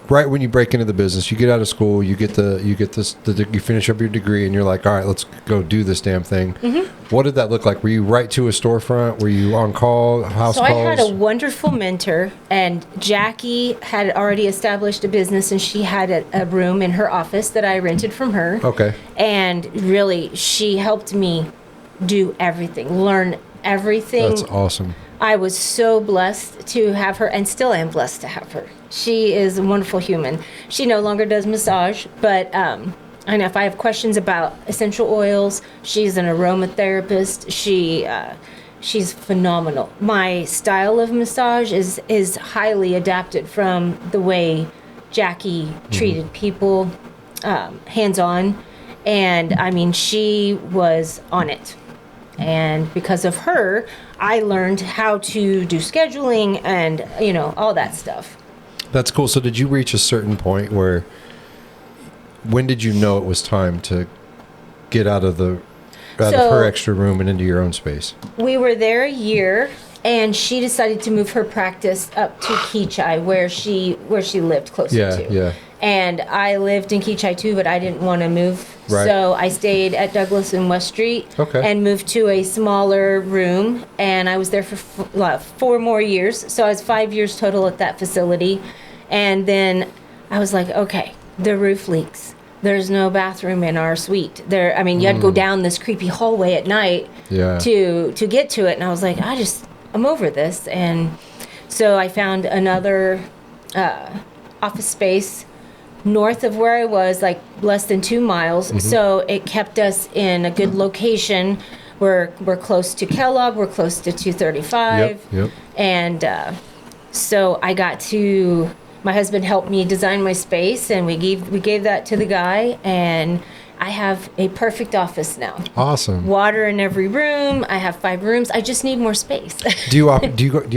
right when you break into the business, you get out of school, you finish up your degree, and you're like, all right, let's go do this damn thing. Mm-hmm. What did that look like? Were you right to a storefront? Were you on call, house So calls? I had a wonderful mentor, and Jackie had already established a business, and she had a room in her office that I rented from her. Okay. And really, she helped me do everything, learn everything. That's awesome. I was so blessed to have her, and still am blessed to have her. She is a wonderful human. She no longer does massage, but I know if I have questions about essential oils, she's an aromatherapist. She's phenomenal. My style of massage is highly adapted from the way Jackie treated people, hands-on, and I mean, she was on it. And because of her, I learned how to do scheduling and, all that stuff. That's cool. So did you reach a certain point when did you know it was time to get out of her extra room and into your own space? We were there a year, and she decided to move her practice up to Keachai, where she lived closer to. Yeah. And I lived in Keachai too, but I didn't want to move. Right. So I stayed at Douglas and West Street and moved to a smaller room. And I was there for 4 more years. So I was 5 years total at that facility. And then I was like, okay, the roof leaks. There's no bathroom in our suite. You had to go down this creepy hallway at night to get to it. And I was like, I'm over this. And so I found another office space north of where I was, like less than 2 miles. So it kept us in a good location. We're close to Kellogg. We're close to 235. Yep. And so I got to. My husband helped me design my space, and we gave that to the guy, and I have a perfect office now. Awesome. Water in every room. I have 5 rooms. I just need more space. Do you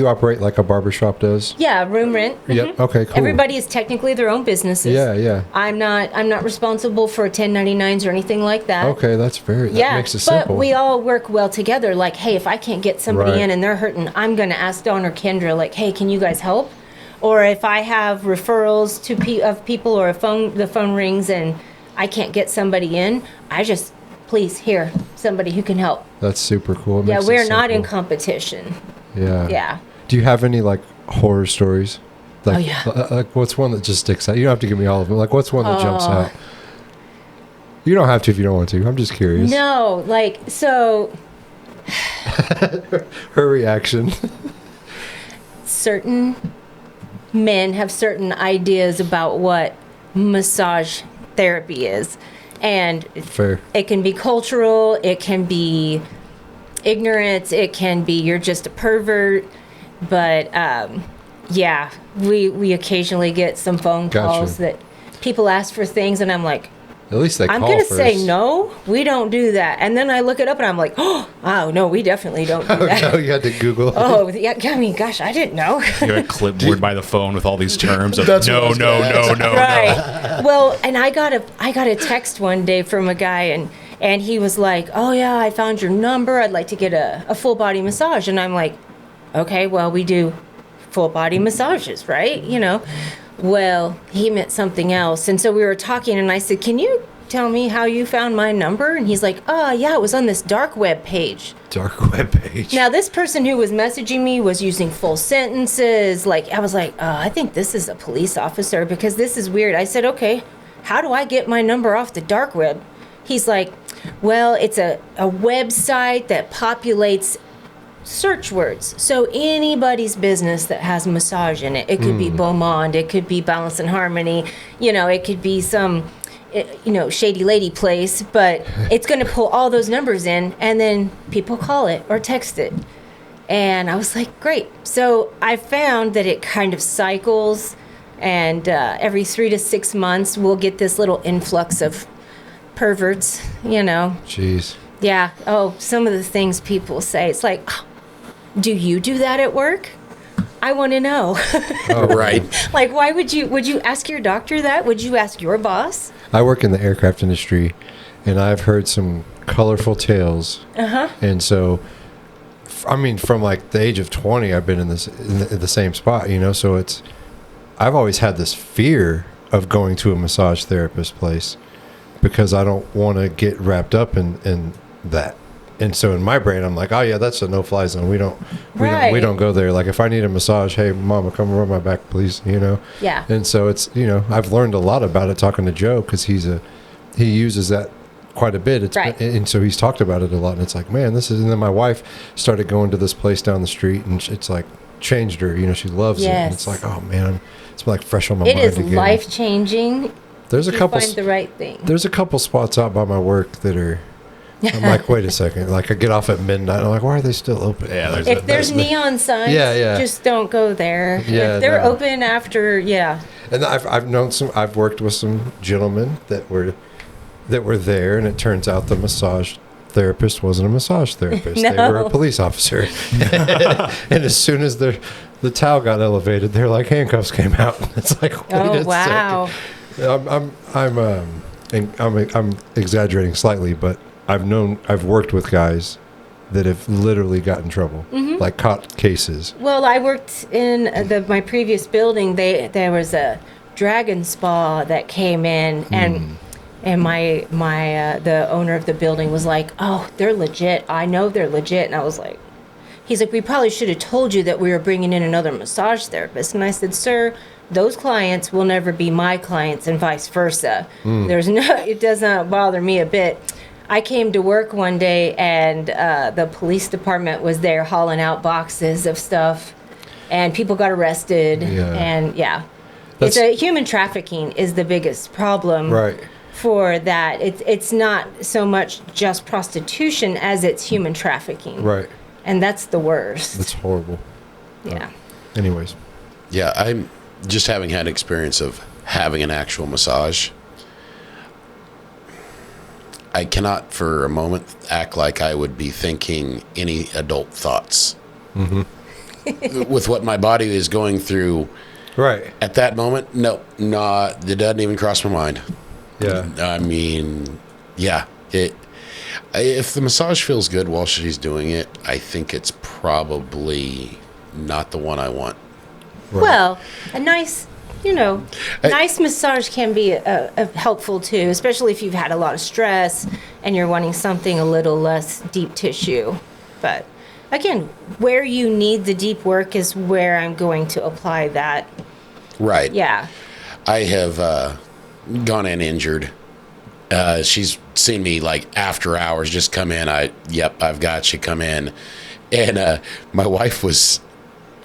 operate like a barbershop does? Yeah, room rent. Yep. Okay, cool. Everybody is technically their own businesses. Yeah. I'm not responsible for 1099s or anything like that. Okay, that makes it simple. But we all work well together. Like, hey, if I can't get somebody in and they're hurting, I'm going to ask Dawn or Kendra, like, hey, can you guys help? Or if I have referrals of people, or the phone rings and I can't get somebody in, please, somebody who can help. That's super cool. We're not in competition. Yeah. Do you have any like horror stories? Like, like what's one that just sticks out? You don't have to give me all of them. Like, what's one that jumps out? You don't have to if you don't want to. I'm just curious. No, so. Her reaction. Certain men have certain ideas about what massage therapy is, and Fair. It can be cultural, it can be ignorance, it can be you're just a pervert, but we occasionally get some phone calls that people ask for things, and I'm like, at least I'm going to say no, we don't do that. And then I look it up and I'm like, oh no, we definitely don't do that. No, you had to Google. Oh yeah, I mean, gosh, I didn't know. You have a clipboard by the phone with all these terms of no. Right. Well, and I got a text one day from a guy, and he was like, oh yeah, I found your number. I'd like to get a full body massage. And I'm like, okay, well, we do full body massages, right? Well, he meant something else. And so we were talking, and I said, can you tell me how you found my number? And he's like, oh, yeah, it was on this dark web page. Dark web page. Now, this person who was messaging me was using full sentences. Like, I was like, I think this is a police officer because this is weird. I said, okay, how do I get my number off the dark web? He's like, well, it's a website that populates search words. So anybody's business that has massage in it. It could be Beaumont, it could be Balance and Harmony, it could be some shady lady place, but it's going to pull all those numbers in, and then people call it or text it. And I was like, great. So I found that it kind of cycles, and every 3 to 6 months we'll get this little influx of perverts, Jeez. Yeah. Oh, some of the things people say, it's like, do you do that at work? I want to know. Oh, right. Like, why would you ask your doctor that? Would you ask your boss? I work in the aircraft industry, and I've heard some colorful tales. And so, from like the age of 20, I've been in the same spot, so I've always had this fear of going to a massage therapist place because I don't want to get wrapped up in that. And so in my brain, I'm like, oh yeah, that's a no-fly zone. We don't go there. Like if I need a massage, hey, mama, come rub my back, please. Yeah. And so it's I've learned a lot about it talking to Joe because he uses that quite a bit. And so he's talked about it a lot. And it's like, man, this is. And then my wife started going to this place down the street, and it's like changed her. She loves it. And it's like, oh man, it's like fresh on my mind again. It is life-changing. There's a couple. Find the right thing. There's a couple spots out by my work that are. I'm like, wait a second. Like I get off at midnight. I'm like, why are they still open? Yeah, if there's neon signs, just don't go there. Yeah, if they're open after, And I've worked with some gentlemen that were there, and it turns out the massage therapist wasn't a massage therapist. No. They were a police officer. And as soon as the towel got elevated, their like handcuffs came out. It's like, wait a second. I'm exaggerating slightly, but I've worked with guys that have literally got in trouble, like caught cases. Well, I worked in my previous building. There was a dragon spa that came in, and my the owner of the building was like, "Oh, they're legit. I know they're legit." And I was like, he's like, "We probably should have told you that we were bringing in another massage therapist." And I said, "Sir, those clients will never be my clients, and vice versa. It does not bother me a bit." I came to work one day, and the police department was there hauling out boxes of stuff, and people got arrested. Yeah. And That's- human trafficking is the biggest problem. Right. For that, it's not so much just prostitution as it's human trafficking. Right. And that's the worst. That's horrible. Yeah. Anyways. Yeah, I'm just having had experience of having an actual massage. I cannot for a moment act like I would be thinking any adult thoughts. With what my body is going through Right. at that moment, no, it doesn't even cross my mind. Yeah. I mean, yeah, if the massage feels good while she's doing it, I think it's probably not the one I want. Right. Well, a nice, nice massage can be helpful too, especially if you've had a lot of stress and you're wanting something a little less deep tissue. But again, where you need the deep work is where I'm going to apply that. Right. Yeah. I have gone in injured. She's seen me like after hours just come in. I've got you, come in. And my wife was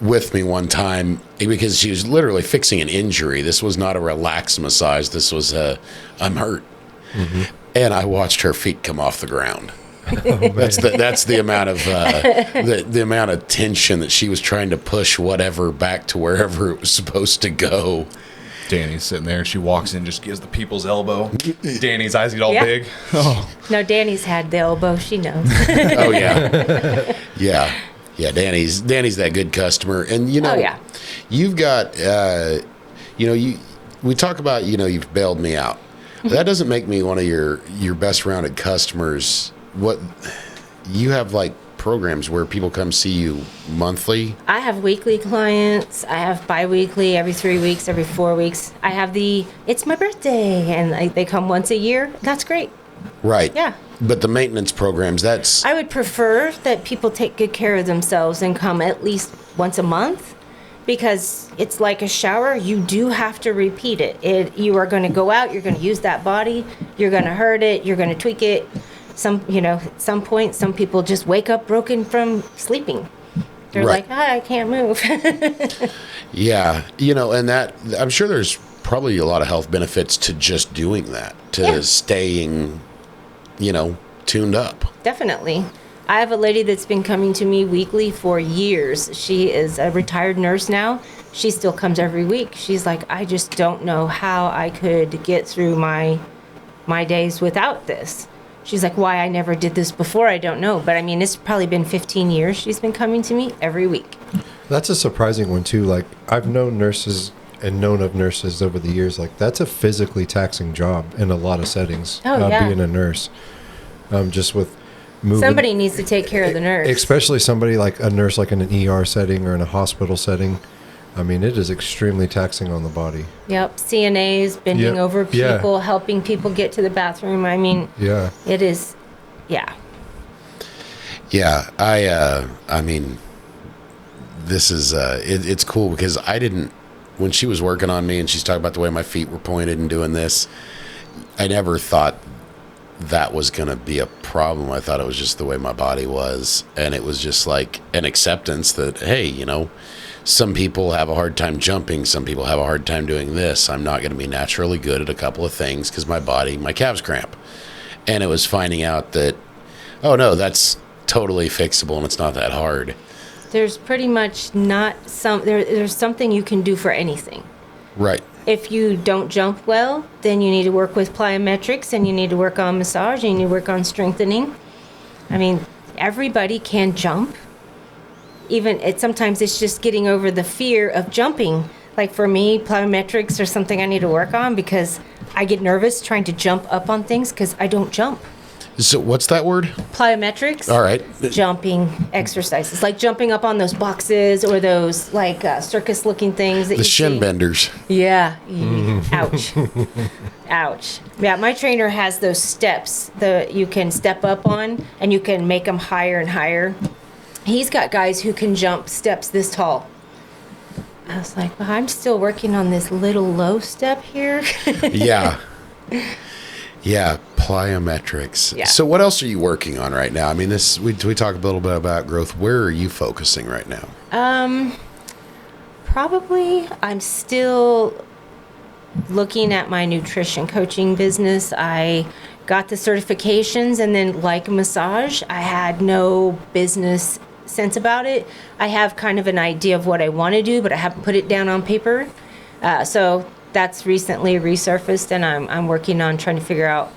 with me one time because she was literally fixing an injury. This was not a relaxed massage. This was I'm hurt. And I watched her feet come off the ground. That's the amount of the amount of tension that she was trying to push whatever back to wherever it was supposed to go. Danny's sitting there. She walks in, just gives the people's elbow. Danny's eyes get all Yeah. big. Oh, No, Danny's had the elbow. She knows. Oh yeah, yeah. Danny's that good customer, and Oh, yeah. you've got we talk about you've bailed me out. That doesn't make me one of your best rounded customers. What you have like programs where people come see you monthly? I have weekly clients. I have bi-weekly, every 3 weeks, every 4 weeks. I have it's my birthday, and they come once a year. That's great. Right. Yeah. But the maintenance programs, that's I would prefer that people take good care of themselves and come at least once a month, because it's like a shower. You do have to repeat it. You are going to go out. You're going to use that body. You're going to hurt it. You're going to tweak it. At some point, some people just wake up broken from sleeping. They're Right. like, I can't move. yeah, and that I'm sure there's probably a lot of health benefits to just doing that, to Yeah. staying, tuned up. Definitely. I have a lady that's been coming to me weekly for years. She is a retired nurse now. She still comes every week. She's like, I just don't know how I could get through my days without this. She's like, why I never did this before, I don't know. But I mean, it's probably been 15 years she's been coming to me every week. That's a surprising one too. Like I've known nurses and known of nurses over the years. Like that's a physically taxing job in a lot of settings. Oh, yeah. Being a nurse, just with moving. Somebody needs to take care of the nurse. Especially somebody like a nurse, like in an ER setting or in a hospital setting. I mean, it is extremely taxing on the body. Yep. CNAs, bending Yep. over Yeah. people, helping people get to the bathroom. I mean, Yeah. it is, yeah. Yeah, I mean, this is it's cool because when she was working on me and she's talking about the way my feet were pointed and doing this, I never thought that was going to be a problem. I thought it was just the way my body was, and it was just like an acceptance that, hey, some people have a hard time jumping, some people have a hard time doing this. I'm not going to be naturally good at a couple of things because my calves cramp. And it was finding out that, oh no, that's totally fixable and it's not that hard. There's pretty much there's something you can do for anything. Right. If you don't jump well, then you need to work with plyometrics, and you need to work on massage, and you need to work on strengthening. I mean, everybody can jump. Sometimes it's just getting over the fear of jumping. Like for me, plyometrics are something I need to work on because I get nervous trying to jump up on things because I don't jump. So what's that word? Plyometrics. All right. Jumping exercises, like jumping up on those boxes or those like circus-looking things that The you shin see. benders. Yeah. Ouch. Ouch. Yeah, my trainer has those steps that you can step up on, and you can make them higher and higher. He's got guys who can jump steps this tall. I was like, well, I'm still working on this little low step here. Yeah. Yeah, plyometrics. Yeah. So what else are you working on right now? I mean, we talk a little bit about growth. Where are you focusing right now? Probably I'm still looking at my nutrition coaching business. I got the certifications, and then like massage, I had no business sense about it. I have kind of an idea of what I want to do, but I haven't put it down on paper. So that's recently resurfaced, and I'm working on trying to figure out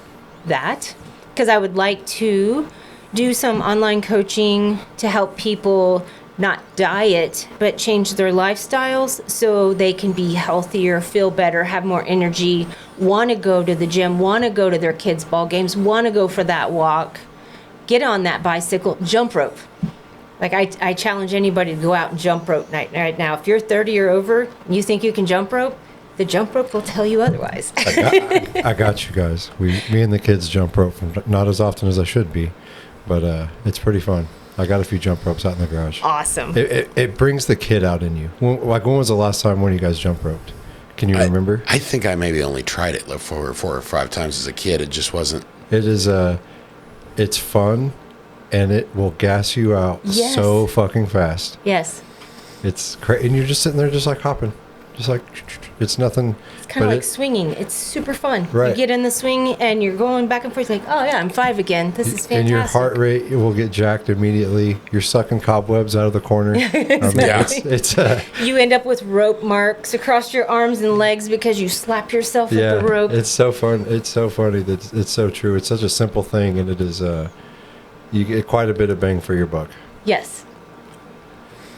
that, because I would like to do some online coaching to help people not diet, but change their lifestyles so they can be healthier, feel better, have more energy, want to go to the gym, want to go to their kids' ball games, want to go for that walk, get on that bicycle, jump rope. Like I challenge anybody to go out and jump rope right now. If you're 30 or over and you think you can jump rope, the jump rope will tell you otherwise. I got you guys. Me and the kids jump rope from not as often as I should be, but it's pretty fun. I got a few jump ropes out in the garage. Awesome. It brings the kid out in you. When was the last time when you guys jump roped? Can you remember? I think I maybe only tried it like 4 or 5 times as a kid. It just wasn't. It is it's fun, and it will gas you out Yes. so fucking fast. Yes. It's crazy, and you're just sitting there, just like hopping, just like it's nothing. It's kind of like swinging. It's super fun. Right. You get in the swing and you're going back and forth like, oh yeah, I'm 5 again. This is fantastic. And your heart rate will get jacked immediately. You're sucking cobwebs out of the corner. Yeah. It's You end up with rope marks across your arms and legs because you slap yourself with the rope. it's so fun. It's so funny. That it's so true. It's such a simple thing, and it is. You get quite a bit of bang for your buck. Yes.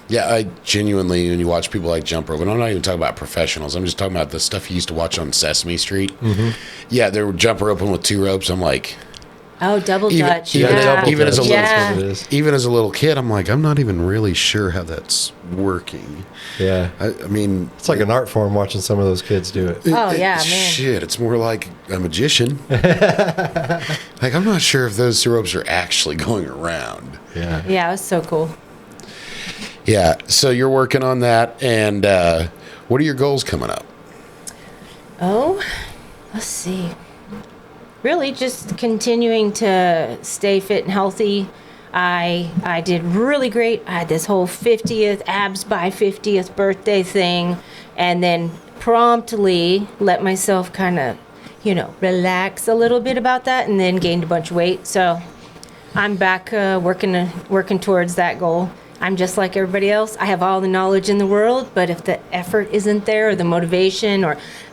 Yeah, I genuinely, when you watch people like jump rope, and I'm not even talking about professionals, I'm just talking about the stuff you used to watch on Sesame Street. Mm-hmm. Yeah, they were jump roping with 2 ropes. I'm like, Oh, double Even- dutch. even- Yeah. even as a little- Yeah. That's what it is. even as a little kid, I'm like, I'm not even really sure how that's working. Yeah. I mean, It's like an art form watching some of those kids do it. Oh, yeah, man. Shit, it's more like a magician. Like, I'm not sure if those 2 ropes are actually going around. Yeah. Yeah, it was so cool. Yeah, so you're working on that, and what are your goals coming up? Oh, let's see. Really just continuing to stay fit and healthy. I did really great. I had this whole 50th abs by 50th birthday thing, and then promptly let myself kind of, relax a little bit about that, and then gained a bunch of weight. So I'm back working towards that goal. I'm just like everybody else. I have all the knowledge in the world, but if the effort isn't there, or the motivation,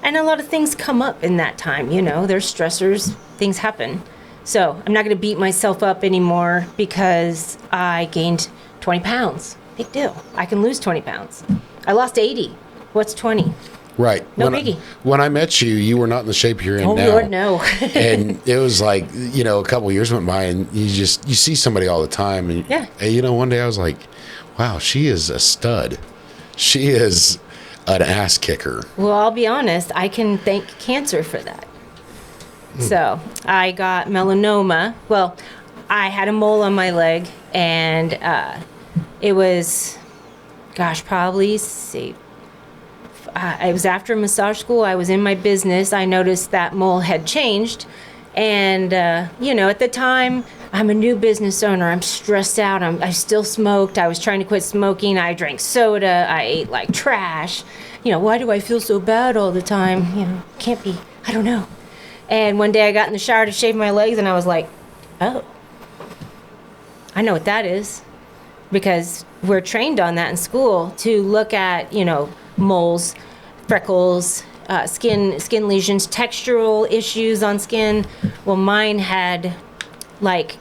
and a lot of things come up in that time, there's stressors, things happen. So I'm not going to beat myself up anymore because I gained 20 pounds. Big deal. I can lose 20 pounds. I lost 80. What's 20? Right. No when biggie. When I met you, you were not in the shape you're in Oh, now. Lord, no. And it was like, a couple of years went by, and you see somebody all the time. And, Yeah. one day I was like, wow, she is a stud. She is an ass kicker. Well, I'll be honest, I can thank cancer for that. So I got melanoma. Well, I had a mole on my leg, and it was, probably, it was after massage school. I was in my business. I noticed that mole had changed. And, at the time, I'm a new business owner. I'm stressed out. I still smoked. I was trying to quit smoking. I drank soda. I ate like trash. Why do I feel so bad all the time? Can't be. I don't know. And one day I got in the shower to shave my legs, and I was like, oh, I know what that is. Because we're trained on that in school to look at, moles, freckles, skin lesions, textural issues on skin. Well, mine had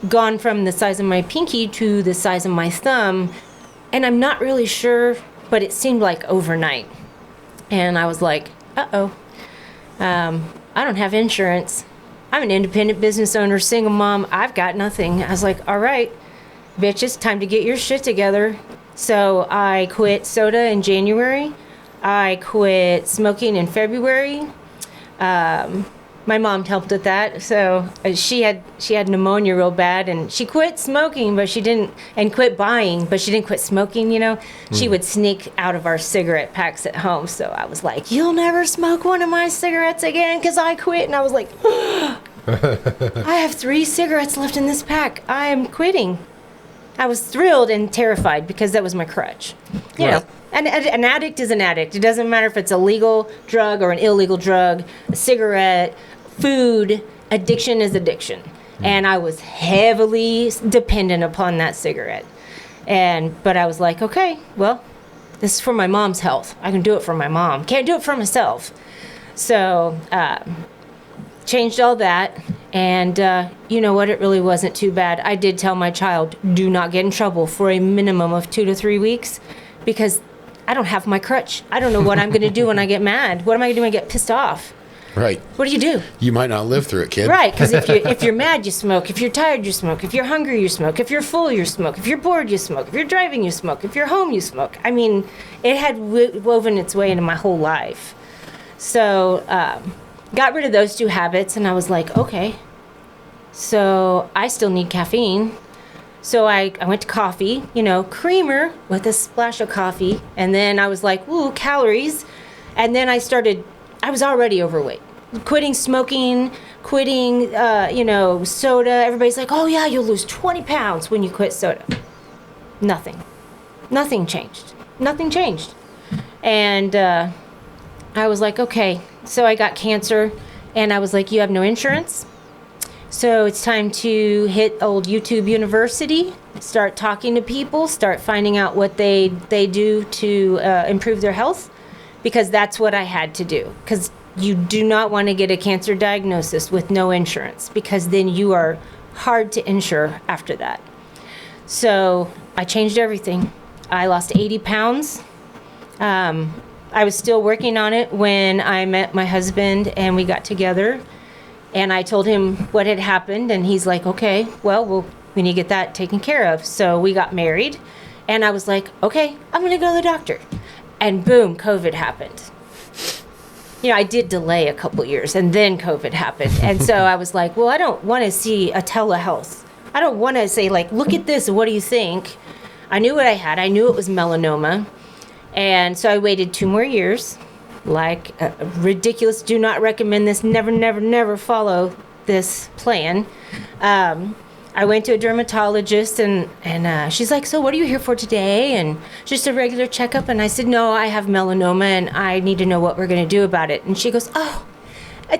gone from the size of my pinky to the size of my thumb, and I'm not really sure, but it seemed like overnight. And I was like, I don't have insurance. I'm an independent business owner, single mom. I've got nothing. I was like, all right, bitch, it's time to get your shit together. So I quit soda in January. I quit smoking in February. My mom helped with that. So she had pneumonia real bad, and she quit smoking, but she didn't, and quit buying, but she didn't quit smoking, you know. She would sneak out of our cigarette packs at home. So I was like, you'll never smoke one of my cigarettes again because I quit. And I was like, I have 3 cigarettes left in this pack. I am quitting. I was thrilled and terrified because that was my crutch. You know, an addict is an addict. It doesn't matter if it's a legal drug or an illegal drug, a cigarette, food. Addiction is addiction. And I was heavily dependent upon that cigarette. But I was like, okay, well, this is for my mom's health. I can do it for my mom. Can't do it for myself. So, changed all that. And you know what? It really wasn't too bad. I did tell my child, do not get in trouble for a minimum of 2 to 3 weeks because I don't have my crutch. I don't know what I'm going to do when I get mad. What am I going to do when I get pissed off? Right. What do you do? You might not live through it, kid. Right, because if you're mad, you smoke. If you're tired, you smoke. If you're hungry, you smoke. If you're full, you smoke. If you're bored, you smoke. If you're driving, you smoke. If you're home, you smoke. I mean, it had woven its way into my whole life. So, got rid of those 2 habits, and I was like, okay, so I still need caffeine. So I went to coffee, you know, creamer with a splash of coffee. And then I was like, ooh, calories. And then I was already overweight. Quitting smoking, quitting, you know, soda. Everybody's like, oh, yeah, you'll lose 20 pounds when you quit soda. Nothing. Nothing changed. Nothing changed. And I was like, okay. So I got cancer, and I was like, you have no insurance? So it's time to hit old YouTube University, start talking to people, start finding out what they do to improve their health, because that's what I had to do. Because you do not want to get a cancer diagnosis with no insurance, because then you are hard to insure after that. So I changed everything. I lost 80 pounds. I was still working on it when I met my husband and we got together. And I told him what had happened, and he's like, okay, well, we need to get that taken care of. So we got married, and I was like, okay, I'm going to go to the doctor. And boom, COVID happened. You know, I did delay a couple years, and then COVID happened. And so I was like, well, I don't want to see a telehealth. I don't want to say, like, look at this, what do you think? I knew what I had. I knew it was melanoma. And so I waited 2 more years. Like, ridiculous, do not recommend this, never, never, never follow this plan. I went to a dermatologist, and she's like, so what are you here for today? And just a regular checkup. And I said, no, I have melanoma, and I need to know what we're going to do about it. And she goes, oh,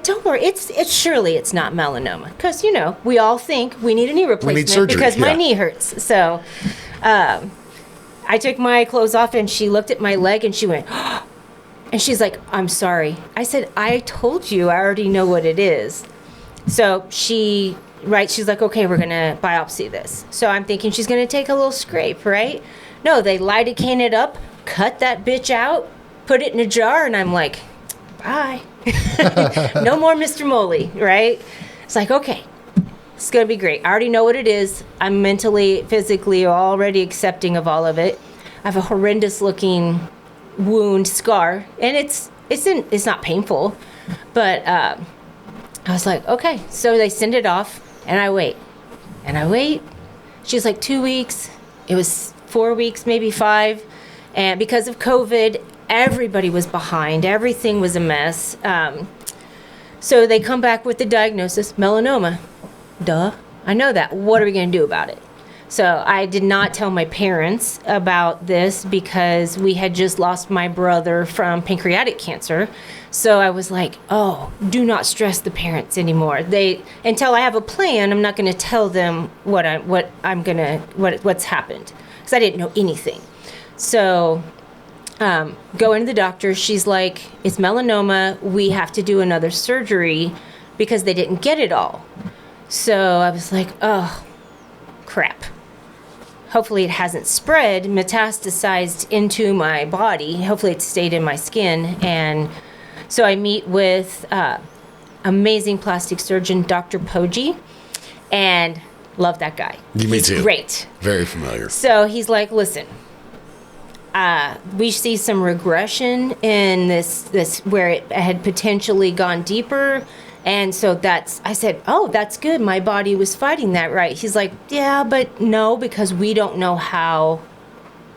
don't worry, it's surely it's not melanoma. Because, you know, we all think we need a knee replacement surgery, because my knee hurts. So I took my clothes off, and she looked at my leg, and she went, oh. And she's like, I'm sorry. I said, I told you, I already know what it is. So she's like, okay, we're going to biopsy this. So I'm thinking she's going to take a little scrape, right? No, they lidocaine it up, cut that bitch out, put it in a jar, and I'm like, bye. No more Mr. Moley, right? It's like, okay, it's going to be great. I already know what it is. I'm mentally, physically already accepting of all of it. I have a horrendous looking wound scar, and it's not painful, but I was like, okay. So they send it off, and I wait. She's like 2 weeks. It was 4 weeks, maybe 5, and because of COVID, everybody was behind. Everything was a mess. So they come back with the diagnosis, melanoma. Duh, I know that. What are we going to do about it? So I did not tell my parents about this because we had just lost my brother from pancreatic cancer. So I was like, oh, do not stress the parents anymore. Until I have a plan, I'm not going to tell them what's happened, because I didn't know anything. So go into the doctor. She's like, it's melanoma. We have to do another surgery because they didn't get it all. So I was like, oh, crap. Hopefully it hasn't spread, metastasized into my body. Hopefully it stayed in my skin. And so I meet with amazing plastic surgeon, Dr. Poggi, and love that guy. Me He's too. Great. Very familiar. So he's like, listen, we see some regression in this where it had potentially gone deeper. And so I said, oh, that's good. My body was fighting that, right? He's like, yeah, but no, because we don't know how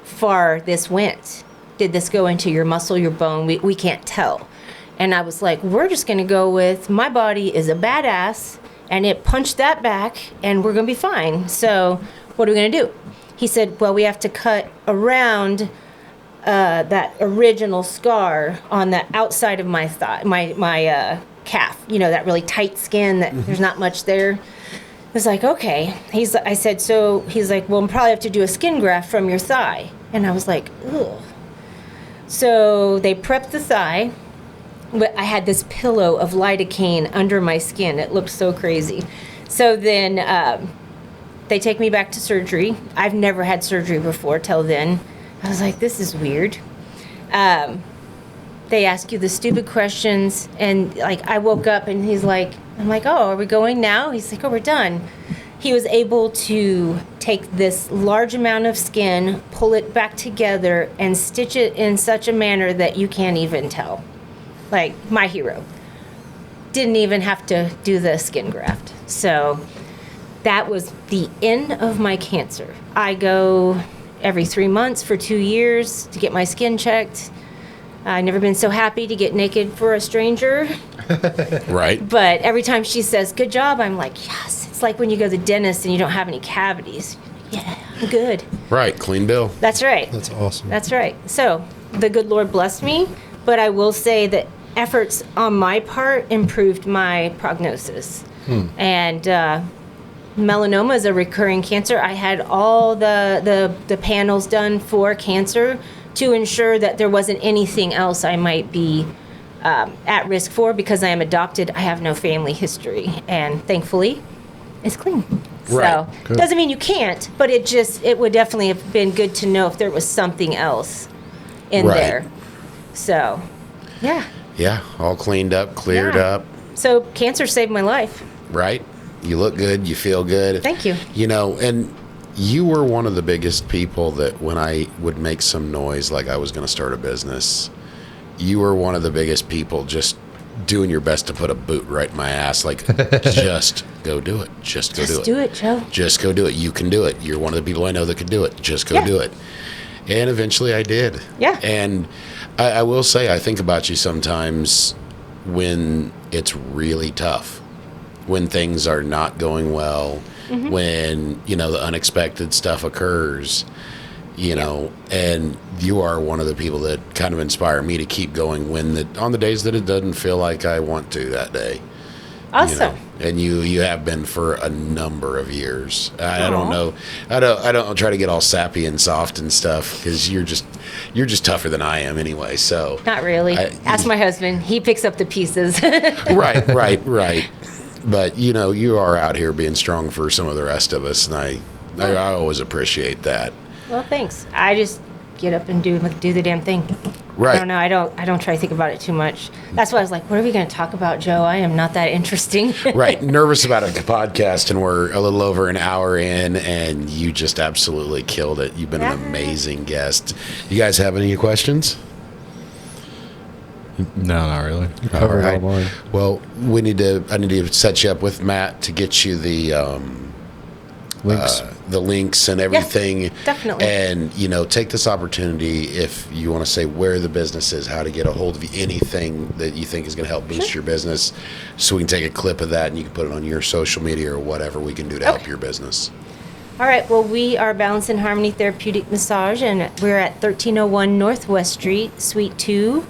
far this went. Did this go into your muscle, your bone? We can't tell. And I was like, we're just going to go with my body is a badass and it punched that back and we're going to be fine. So what are we going to do? He said, well, we have to cut around that original scar on the outside of my thigh, my calf, that really tight skin that there's not much there. I was like, okay. I said, so he's like, well, we'll probably have to do a skin graft from your thigh. And I was like, ugh. So they prepped the thigh, but I had this pillow of lidocaine under my skin. It looked so crazy. So then they take me back to surgery. I've never had surgery before till then. I was like, this is weird. They ask you the stupid questions, and like I woke up and I'm like, oh, are we going now? He's like, oh, we're done. He was able to take this large amount of skin, pull it back together, and stitch it in such a manner that you can't even tell. Like, my hero. Didn't even have to do the skin graft. So that was the end of my cancer. I go every 3 months for 2 years to get my skin checked. I've never been so happy to get naked for a stranger. Right. But every time she says, good job, I'm like, yes. It's like when you go to the dentist and you don't have any cavities. Yeah, I'm good. Right. Clean bill. That's right. That's awesome. That's right. So the good Lord blessed me, but I will say that efforts on my part improved my prognosis. And melanoma is a recurring cancer. I had all the panels done for cancer to ensure that there wasn't anything else I might be at risk for. Because I am adopted, I have no family history, and thankfully it's clean. Right. So Good. doesn't mean you can't, but it would definitely have been good to know if there was something else in Right. there. So yeah. Yeah. All cleaned up, cleared Yeah. up. So cancer saved my life. Right. You look good. You feel good. Thank you. And you were one of the biggest people that when I would make some noise like I was going to start a business, you were one of the biggest people just doing your best to put a boot right in my ass. Like, just go do it. Just go do it. Just do it, Joe. Just go do it. You can do it. You're one of the people I know that can do it. Just go Yeah. do it. And eventually I did. Yeah. And I will say, I think about you sometimes when it's really tough, when things are not going well, when, the unexpected stuff occurs, and you are one of the people that kind of inspire me to keep going on the days that it doesn't feel like I want to that day. Awesome. And you have been for a number of years. I don't Aw. know. I don't try to get all sappy and soft and stuff because you're just tougher than I am anyway. So Not really. Ask my husband. He picks up the pieces. right. But you are out here being strong for some of the rest of us, and I always appreciate that. Well, thanks. I just get up and do the damn thing. Right. I don't know. I don't try to think about it too much. That's why I was like, what are we going to talk about, Joe? I am not that interesting. Right. Nervous about a podcast, and we're a little over an hour in, and you just absolutely killed it. You've been an amazing guest. You guys have any questions? No, not really. Covered all mine. Well, I need to set you up with Matt to get you the Links. the links and everything. definitely. And take this opportunity if you want to say where the business is, how to get a hold of you, anything that you think is going to help boost your business, so we can take a clip of that and you can put it on your social media or whatever we can do to help your business. All right. Well, we are Balance and Harmony Therapeutic Massage, and we're at 1301 Northwest Street, Suite 2,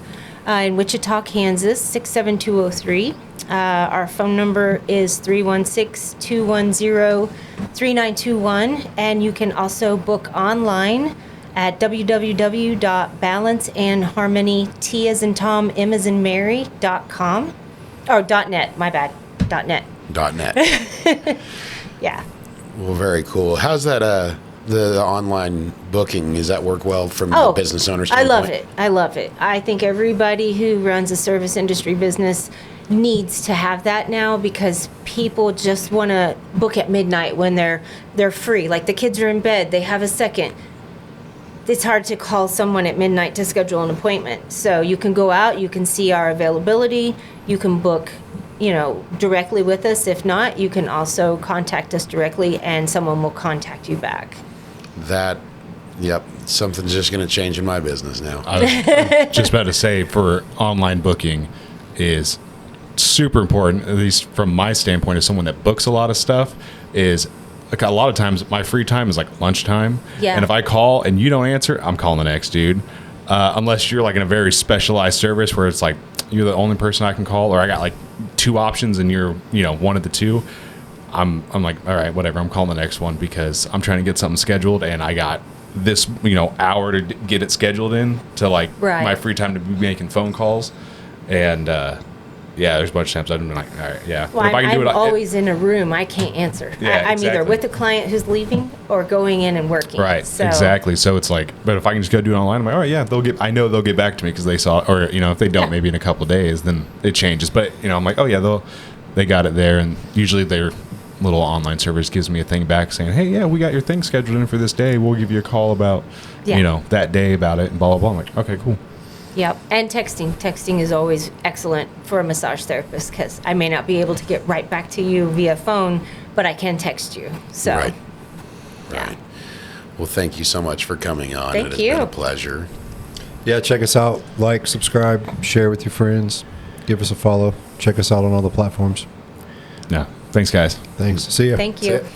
in Wichita, Kansas, 67203. Our phone number is 316-210-3921, and you can also book online at www.balanceandharmony, T as in Tom, M as in Mary.com. Or .net, my bad, .net. .net. Yeah. Well, very cool. How's that? The online booking, does that work well from the business owner I standpoint? love it. I love it. I think everybody who runs a service industry business needs to have that now because people just want to book at midnight when they're free. Like the kids are in bed, they have a second. It's hard to call someone at midnight to schedule an appointment. So you can go out, you can see our availability, you can book, directly with us. If not, you can also contact us directly and someone will contact you back. Yep, something's just going to change in my business now. I was just about to say, for online booking is super important, at least from my standpoint as someone that books a lot of stuff, is like a lot of times my free time is like lunchtime. Yeah. And if I call and you don't answer, I'm calling the next dude. Unless you're like in a very specialized service where it's like you're the only person I can call, or I got like 2 options and you're, one of the 2. I'm like, all right, whatever. I'm calling the next one because I'm trying to get something scheduled and I got this, hour to get it scheduled in to like my free time to be making phone calls. And, there's a bunch of times I've been like, all right, yeah. Well, But if I can do I'm it, always in a room. I can't answer. Yeah, I'm either exactly. with a client who's leaving or going in and working. right, So, exactly. So it's like, but if I can just go do it online, I'm like, all right, yeah, I know they'll get back to me because they saw, or if they don't, maybe in a couple of days, then it changes. But I'm like, oh yeah, they got it there, and usually their little online service gives me a thing back saying, hey, yeah, we got your thing scheduled in for this day. We'll give you a call about, that day about it, and blah blah blah. I'm like, okay, cool. Yep. And texting. Texting is always excellent for a massage therapist because I may not be able to get right back to you via phone, but I can text you. So, Right. yeah. Well, thank you so much for coming on. Thank It has you. been a pleasure. Yeah, check us out. Like, subscribe, share with your friends. Give us a follow. Check us out on all the platforms. No, thanks, guys. Thanks. See ya. Thank you. That's it.